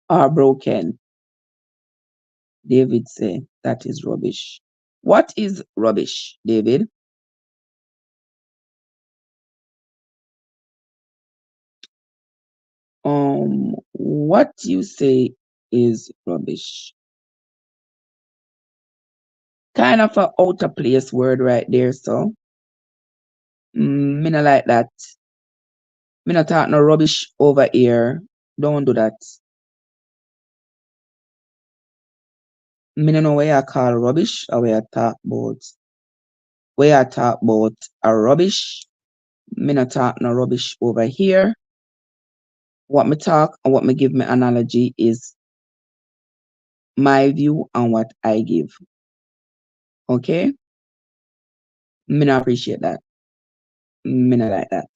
are broken. David said, that is rubbish. What is rubbish, David? What you say is rubbish. Kind of a out of place word right there, so. Me not like that. Me not talk no rubbish over here. Don't do that. Me no know where I call rubbish or where I talk about. Where I talk about a rubbish. Me not talk no rubbish over here. What me talk and what me give me analogy is my view and what I give. Okay? Me not appreciate that. Me not like that.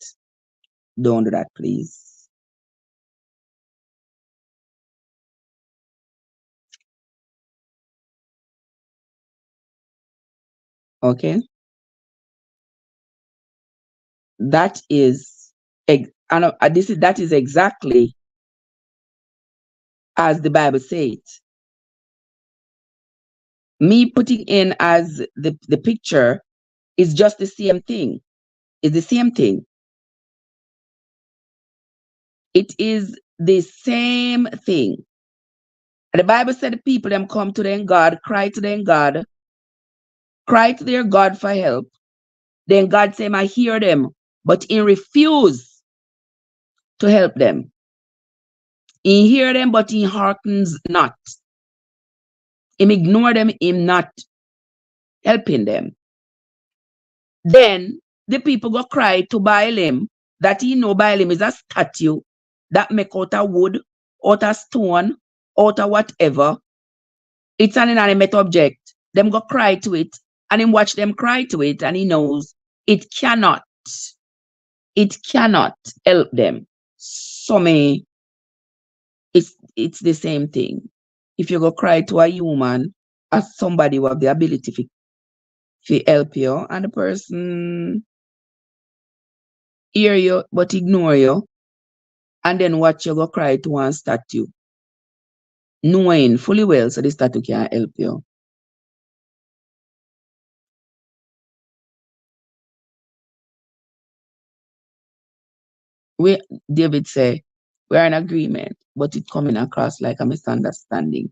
Don't do that, please. Okay? That is that is exactly as the Bible says. Me putting in as the picture is just the same thing. It's the same thing. It is the same thing. The Bible said the people them come to them God, cry to them God, cry to their God for help. Then God say, I hear them, but he refuse to help them. He hear them, but he hearkens not. Him ignore them, him not helping them. Then the people go cry to Baalim, that he know Baalim is a statue that make out of wood, out of stone, out of whatever. It's an inanimate object. Them go cry to it, and him watch them cry to it, and he knows it cannot help them. So me, it's the same thing. If you go cry to a human, as somebody who have the ability to help you, and the person hear you but ignore you, and then watch you go cry to one statue, knowing fully well so the statue can't help you. David say, we're in agreement, but it coming across like a misunderstanding.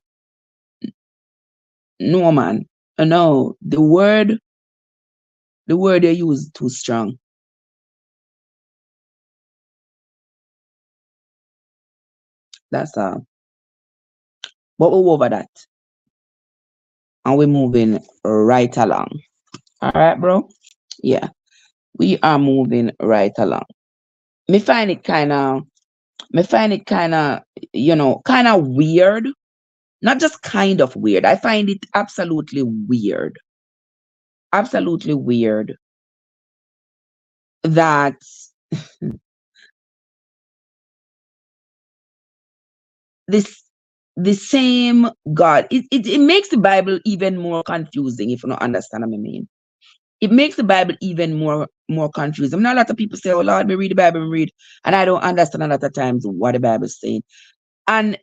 No, man. No, the word they use too strong. That's all. But we're over that. And we're moving right along. All right, bro? Yeah. We are moving right along. Me find it kind of, kind of weird. Not just kind of weird. I find it absolutely weird. Absolutely weird that the same God, it makes the Bible even more confusing if you don't understand what I mean. It makes the Bible even more confusing. I know a lot of people say, oh Lord, me read the Bible, and I don't understand a lot of times what the Bible is saying. And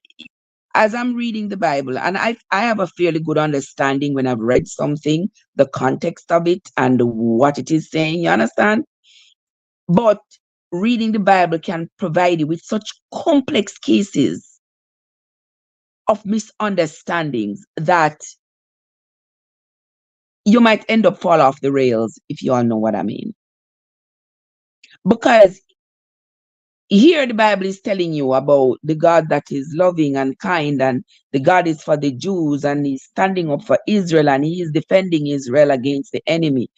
as I'm reading the Bible, and I have a fairly good understanding when I've read something, the context of it and what it is saying, you understand? But reading the Bible can provide you with such complex cases of misunderstandings that you might end up fall off the rails, if you all know what I mean. Because Here the Bible is telling you about the God that is loving and kind, and the God is for the Jews, and he's standing up for Israel, and he is defending Israel against the enemy.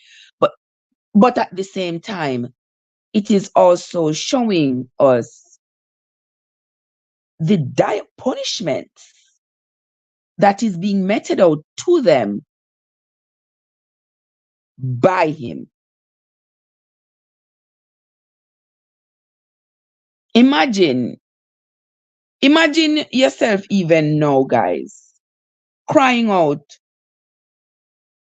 But at the same time, it is also showing us the dire punishment that is being meted out to them by him. Imagine yourself even now, guys, crying out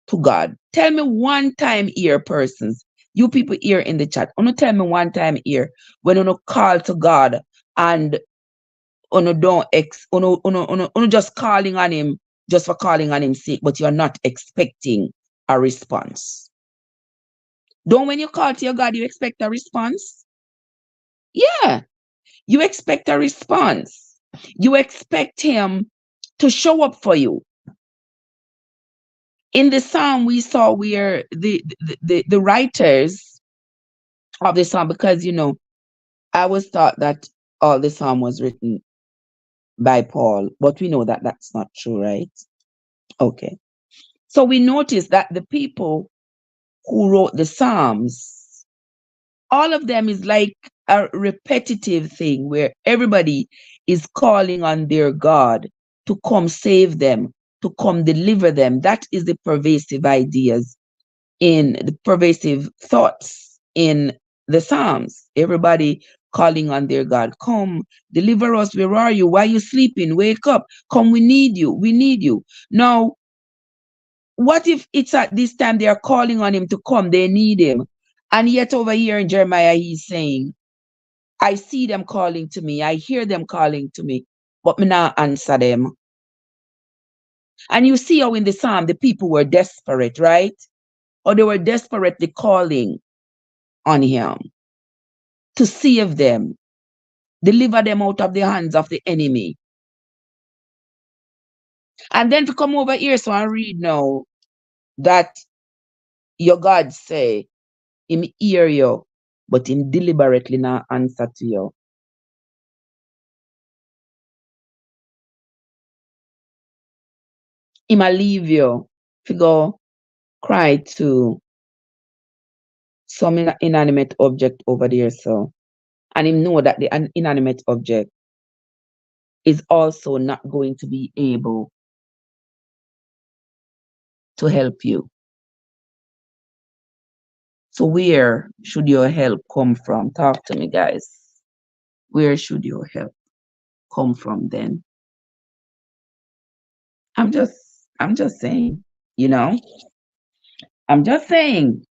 to God. Tell me one time here, persons, you people here in the chat, tell me one time here when you call to God and don't just calling on him just for calling on him sake, but you're not expecting a response. Don't when you call to your God, you expect a response? Yeah, you expect a response. You expect him to show up for you. In the psalm, we saw where the writers of the psalm, because I always thought that all the psalm was written by Paul, but we know that that's not true, right? Okay. So we notice that the people who wrote the psalms, all of them is like a repetitive thing where everybody is calling on their God to come save them, to come deliver them. That is the pervasive ideas in the pervasive thoughts in the Psalms. Everybody calling on their God. Come, deliver us. Where are you? Why are you sleeping? Wake up. Come, we need you. We need you. Now, what if it's at this time they are calling on him to come? They need him. And yet over here in Jeremiah, he's saying, I see them calling to me. I hear them calling to me, but me not answer them. And you see how in the Psalm, the people were desperate, right? Or they were desperately calling on him to save them, deliver them out of the hands of the enemy. And then to come over here, so I read now that your God say, him hear you, but him deliberately not answer to you. Him a leave you to go cry to some inanimate object over there, so. And him know that the inanimate object is also not going to be able to help you. So where should your help come from? Talk to me, guys. Where should your help come from then? I'm just saying, you know, I'm just saying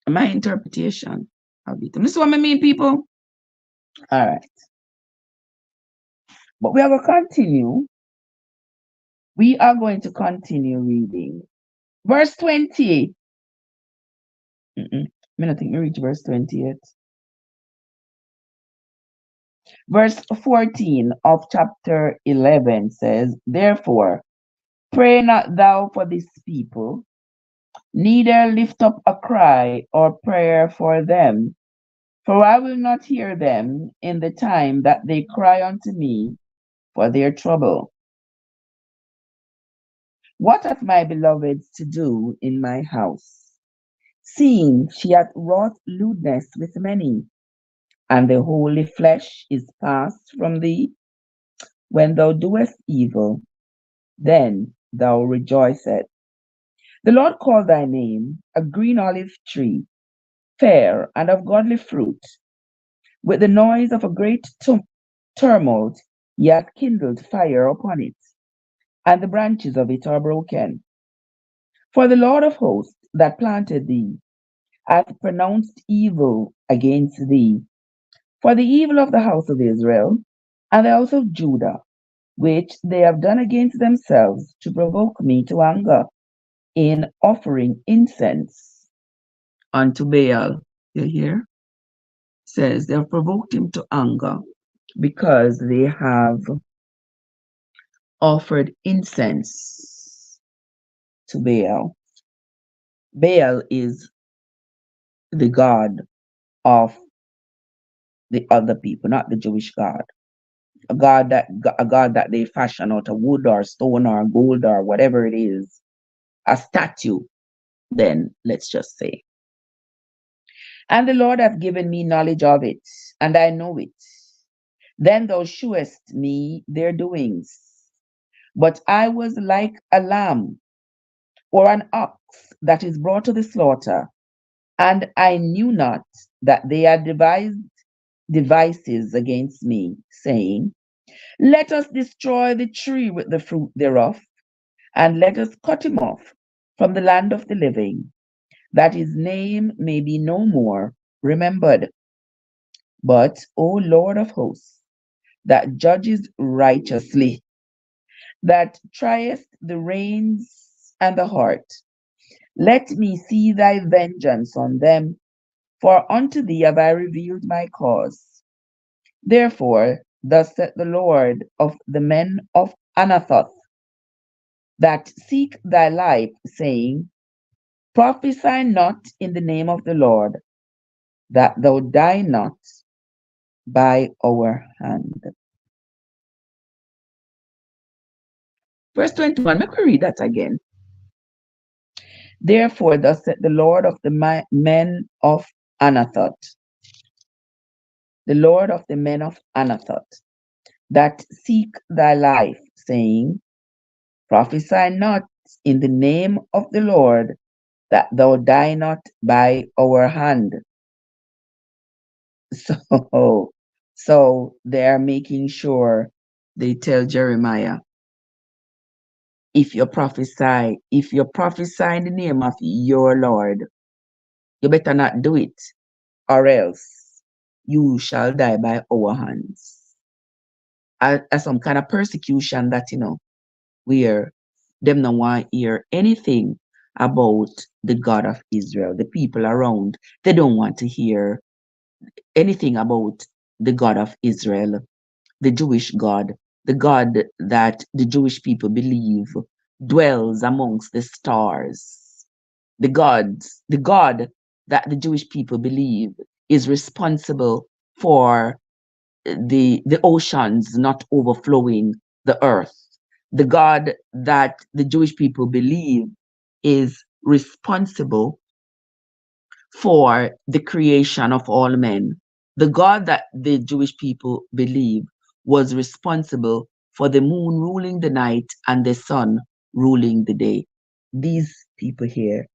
my interpretation of it. This is what I mean, people. All right. But we are going to continue. We are going to continue reading. Verse 20. I don't think we reach verse 20 yet. Verse 14 of chapter 11 says, Therefore, pray not thou for this people, neither lift up a cry or prayer for them, for I will not hear them in the time that they cry unto me for their trouble. What hath my beloved to do in my house, seeing she hath wrought lewdness with many, and the holy flesh is passed from thee? When thou doest evil, then thou rejoicest. The Lord called thy name a green olive tree, fair and of godly fruit. With the noise of a great tumult, he hath kindled fire upon it, and the branches of it are broken. For the Lord of hosts that planted thee hath pronounced evil against thee, for the evil of the house of Israel and the house of Judah, which they have done against themselves to provoke me to anger in offering incense unto Baal. You hear? Says they have provoked him to anger because they have offered incense to Baal. Baal is the god of the other people, not the Jewish God. A God that they fashion out of wood or stone or gold or whatever it is, a statue, then let's just say. And the Lord hath given me knowledge of it, and I know it. Then thou shewest me their doings. But I was like a lamb or an ox that is brought to the slaughter, and I knew not that they had devised devices against me, saying, Let us destroy the tree with the fruit thereof, and let us cut him off from the land of the living, that his name may be no more remembered. But, O Lord of hosts, that judges righteously, that triest the reins and the heart, let me see thy vengeance on them, for unto thee have I revealed my cause. Therefore, thus saith the Lord of the men of Anathoth, that seek thy life, saying, Prophesy not in the name of the Lord, that thou die not by our hand. Verse 21, let me read that again. Therefore, thus saith the Lord of the men of Anathoth, the Lord of the men of Anathoth, that seek thy life, saying, Prophesy not in the name of the Lord, that thou die not by our hand. So they're making sure they tell Jeremiah, if you prophesy in the name of your Lord, you better not do it, or else you shall die by our hands. As some kind of persecution that, where them no want to hear anything about the God of Israel. The people around, they don't want to hear anything about the God of Israel, the Jewish God, the God that the Jewish people believe dwells amongst the stars. The God that the Jewish people believe is responsible for the oceans not overflowing the earth. The God that the Jewish people believe is responsible for the creation of all men. The God that the Jewish people believe was responsible for the moon ruling the night and the sun ruling the day. These people here,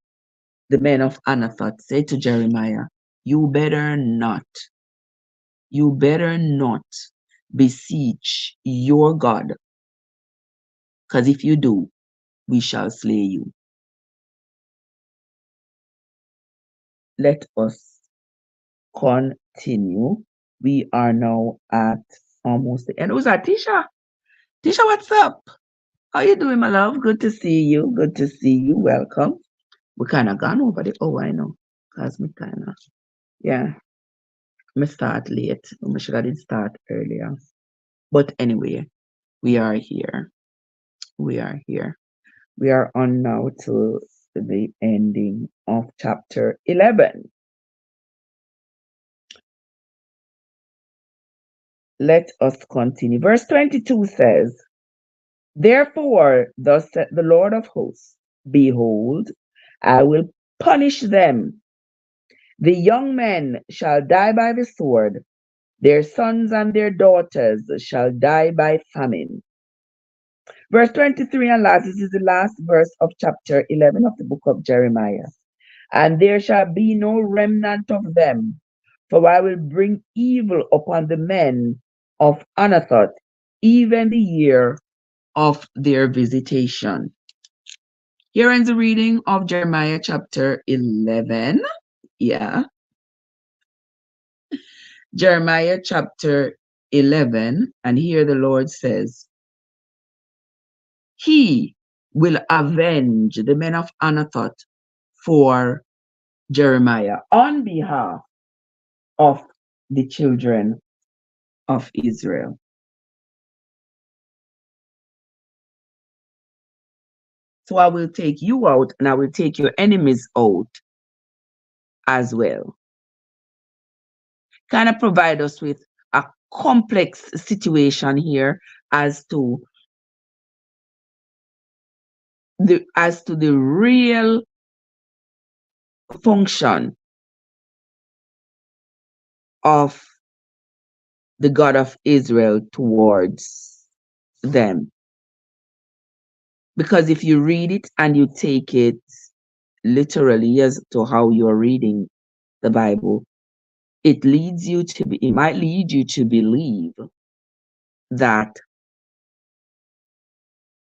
the men of Anathoth, say to Jeremiah, you better not beseech your God, because if you do, we shall slay you. Let us continue. We are now at almost the end. Who's that? Tisha? Tisha, what's up? How you doing, my love? Good to see you. Good to see you. Welcome. We kind of gone over the, I know. Because me kind of, yeah, me start late. We should have did start earlier. But anyway, we are here. We are here. We are on now to the ending of chapter 11. Let us continue. Verse 22 says, Therefore, thus saith the Lord of hosts, Behold, I will punish them. The young men shall die by the sword, their sons and their daughters shall die by famine. Verse 23 and last, this is the last verse of chapter 11 of the book of Jeremiah. And there shall be no remnant of them, for I will bring evil upon the men of Anathoth, even the year of their visitation. Here ends the reading of Jeremiah chapter 11. Yeah. Jeremiah chapter 11. And here the Lord says, He will avenge the men of Anathoth for Jeremiah on behalf of the children of Israel. So I will take you out and I will take your enemies out as well. kind of provide us with a complex situation here as to the real function of the God of Israel towards them. Because if you read it and you take it literally as to how you're reading the Bible, it might lead you to believe that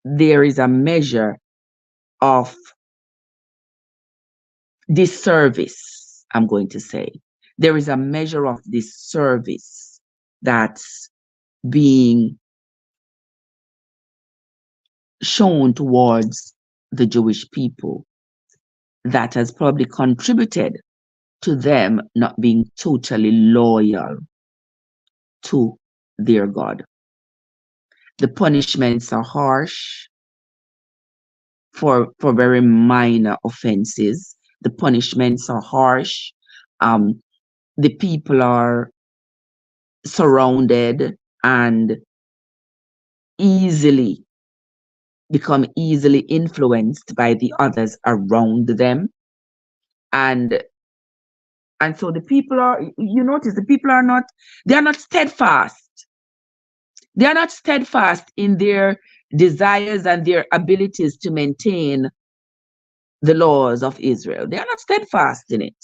there is a measure of disservice, I'm going to say. There is a measure of disservice that's being shown towards the Jewish people that has probably contributed to them not being totally loyal to their God. The punishments are harsh for very minor offenses. The punishments are harsh. The people are surrounded and become easily influenced by the others around them. And so the people are, you notice the people are not, they are not steadfast. They are not steadfast in their desires and their abilities to maintain the laws of Israel. They are not steadfast in it.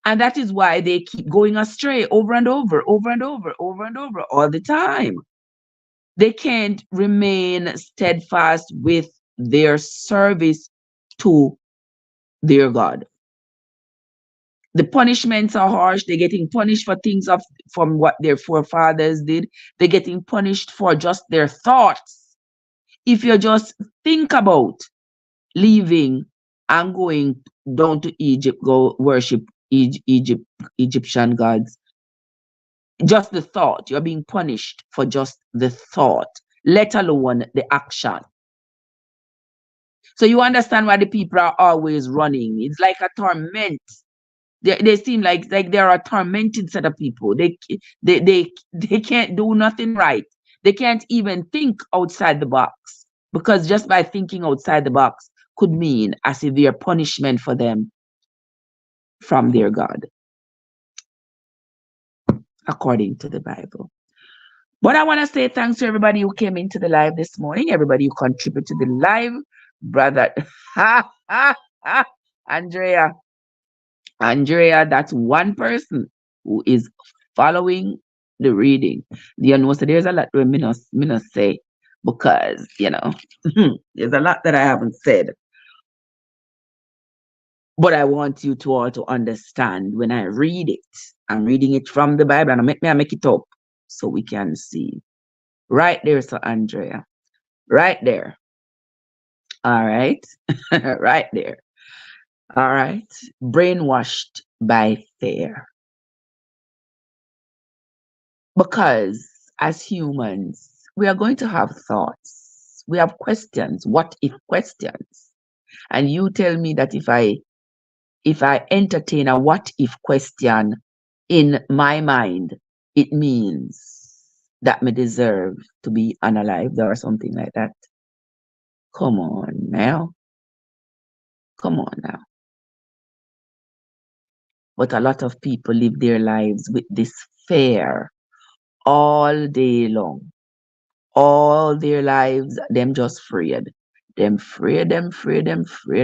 And that is why they keep going astray over and over, over and over, over and over, all the time. They can't remain steadfast with their service to their God. The punishments are harsh. They're getting punished for things from what their forefathers did. They're getting punished for just their thoughts. If you just think about leaving and going down to Egypt, go worship Egyptian gods, just the thought, you're being punished for just the thought, let alone the action. So you understand why the people are always running. It's like a torment. They seem like they're a tormented set of people. They can't do nothing right. They can't even think outside the box, because just by thinking outside the box could mean a severe punishment for them from their God, according to the Bible. But I want to say thanks to everybody who came into the live this morning, everybody who contributed to the live. Brother, Andrea, that's one person who is following the reading. You know, so there's a lot that me not say, because, there's a lot that I haven't said. But I want you to all to understand when I read it, I'm reading it from the Bible, and I make it up so we can see. Right there, so Andrea. Right there. All right. Right there. All right. Brainwashed by fear. Because as humans, we are going to have thoughts. We have questions. What if questions? And you tell me that if I entertain a what if question in my mind, it means that me deserve to be unalived or something like that. Come on now. Come on now. But a lot of people live their lives with this fear all day long. All their lives, them just afraid. Them afraid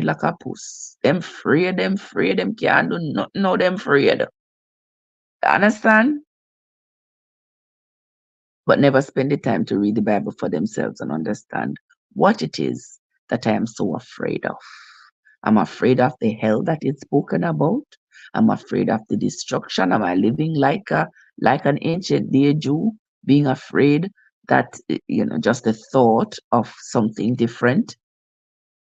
like a puss. Them afraid, them can't do nothing, no, them afraid. Understand? But never spend the time to read the Bible for themselves and understand what it is that I am so afraid of. I'm afraid of the hell that it's spoken about. I'm afraid of the destruction. Am I living like an ancient day Jew, being afraid that just the thought of something different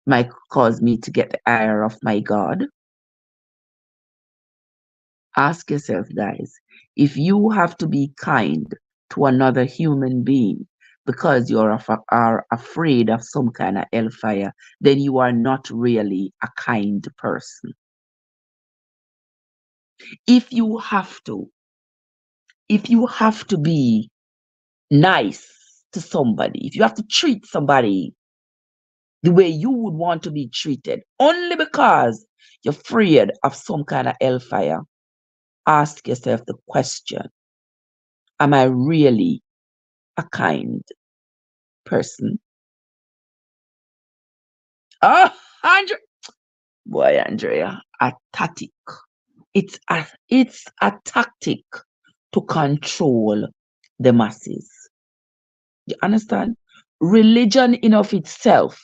might cause me to get the ire of my God? Ask yourself, guys, if you have to be kind to another human being because you are afraid of some kind of hellfire, then you are not really a kind person. If you have to if you have to be nice to somebody, if you have to treat somebody the way you would want to be treated, only because you're afraid of some kind of hellfire, ask yourself the question, am I really a kind person? Oh, Andrea. Boy, Andrea, a tactic. It's a tactic to control the masses. You understand? Religion in of itself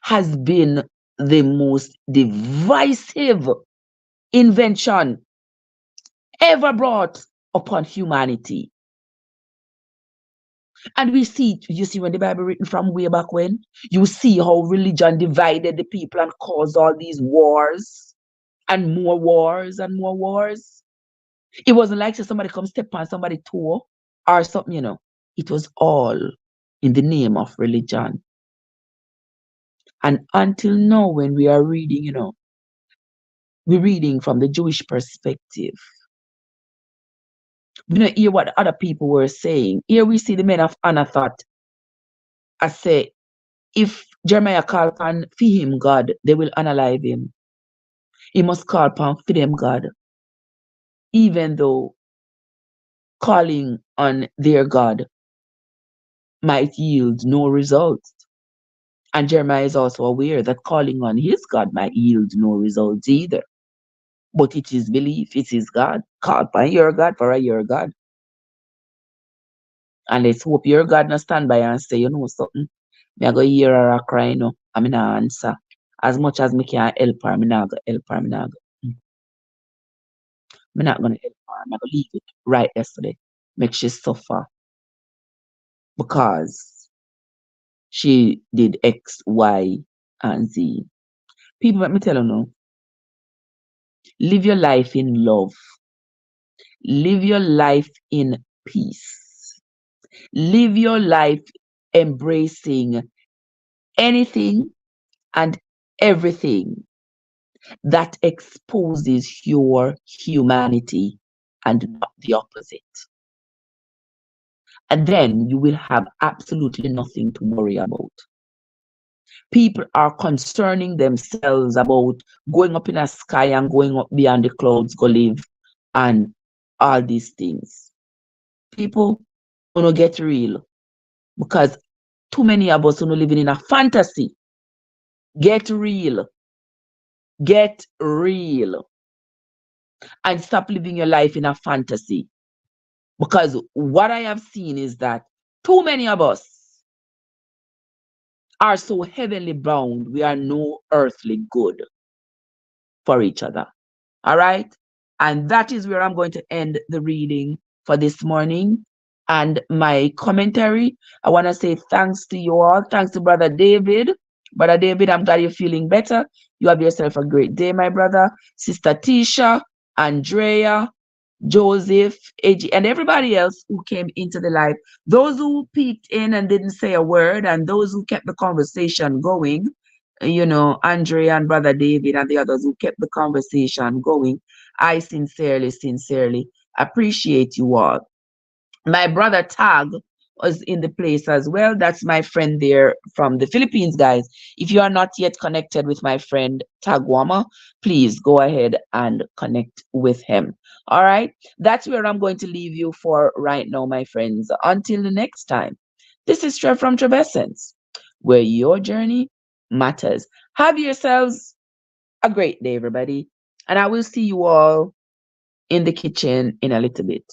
has been the most divisive invention ever brought upon humanity. And we see, you see, when the Bible written from way back when, you see how religion divided the people and caused all these wars and more wars and more wars. It wasn't like somebody come step on somebody's toe or something, you know. It was all in the name of religion. And until now, when we are reading, you know, we're reading from the Jewish perspective. We don't hear what other people were saying. Here we see the men of Anathoth. I say, if Jeremiah called upon for him God, they will unalive him. He must call upon for them God, even though calling on their God might yield no results. And Jeremiah is also aware that calling on his God might yield no results either. But it is belief, it is God. Call upon your God for your God. And let's hope your God not stand by and say, you know something, me I go hear her a cry no, I mean I answer. As much as me can help her, me not go help her, me not gonna help her, I'm gonna leave it right yesterday. Make she suffer because she did X, Y, and Z. People, let me tell you now, live your life in love. Live your life in peace. Live your life embracing anything and everything that exposes your humanity and not the opposite. And then you will have absolutely nothing to worry about. People are concerning themselves about going up in a sky and going up beyond the clouds, go live, and all these things. People wanna get real because too many of us are living in a fantasy. Get real. Get real. And stop living your life in a fantasy. Because what I have seen is that too many of us are so heavenly bound, we are no earthly good for each other. All right? And that is where I'm going to end the reading for this morning and my commentary. I want to say thanks to you all. Thanks to Brother David. Brother David, I'm glad you're feeling better. You have yourself a great day, my brother. Sister Tisha, Andrea, Joseph, AG, and everybody else who came into the live. Those who peeked in and didn't say a word, and those who kept the conversation going, you know, Andre and Brother David and the others who kept the conversation going. I sincerely, sincerely appreciate you all. My brother Tag was in the place as well. That's my friend there from the Philippines, guys. If you are not yet connected with my friend Tagwama, please go ahead and connect with him. All right. That's where I'm going to leave you for right now, my friends. Until the next time. This is Trev from Trevessence, where your journey matters. Have yourselves a great day, everybody. And I will see you all in the kitchen in a little bit.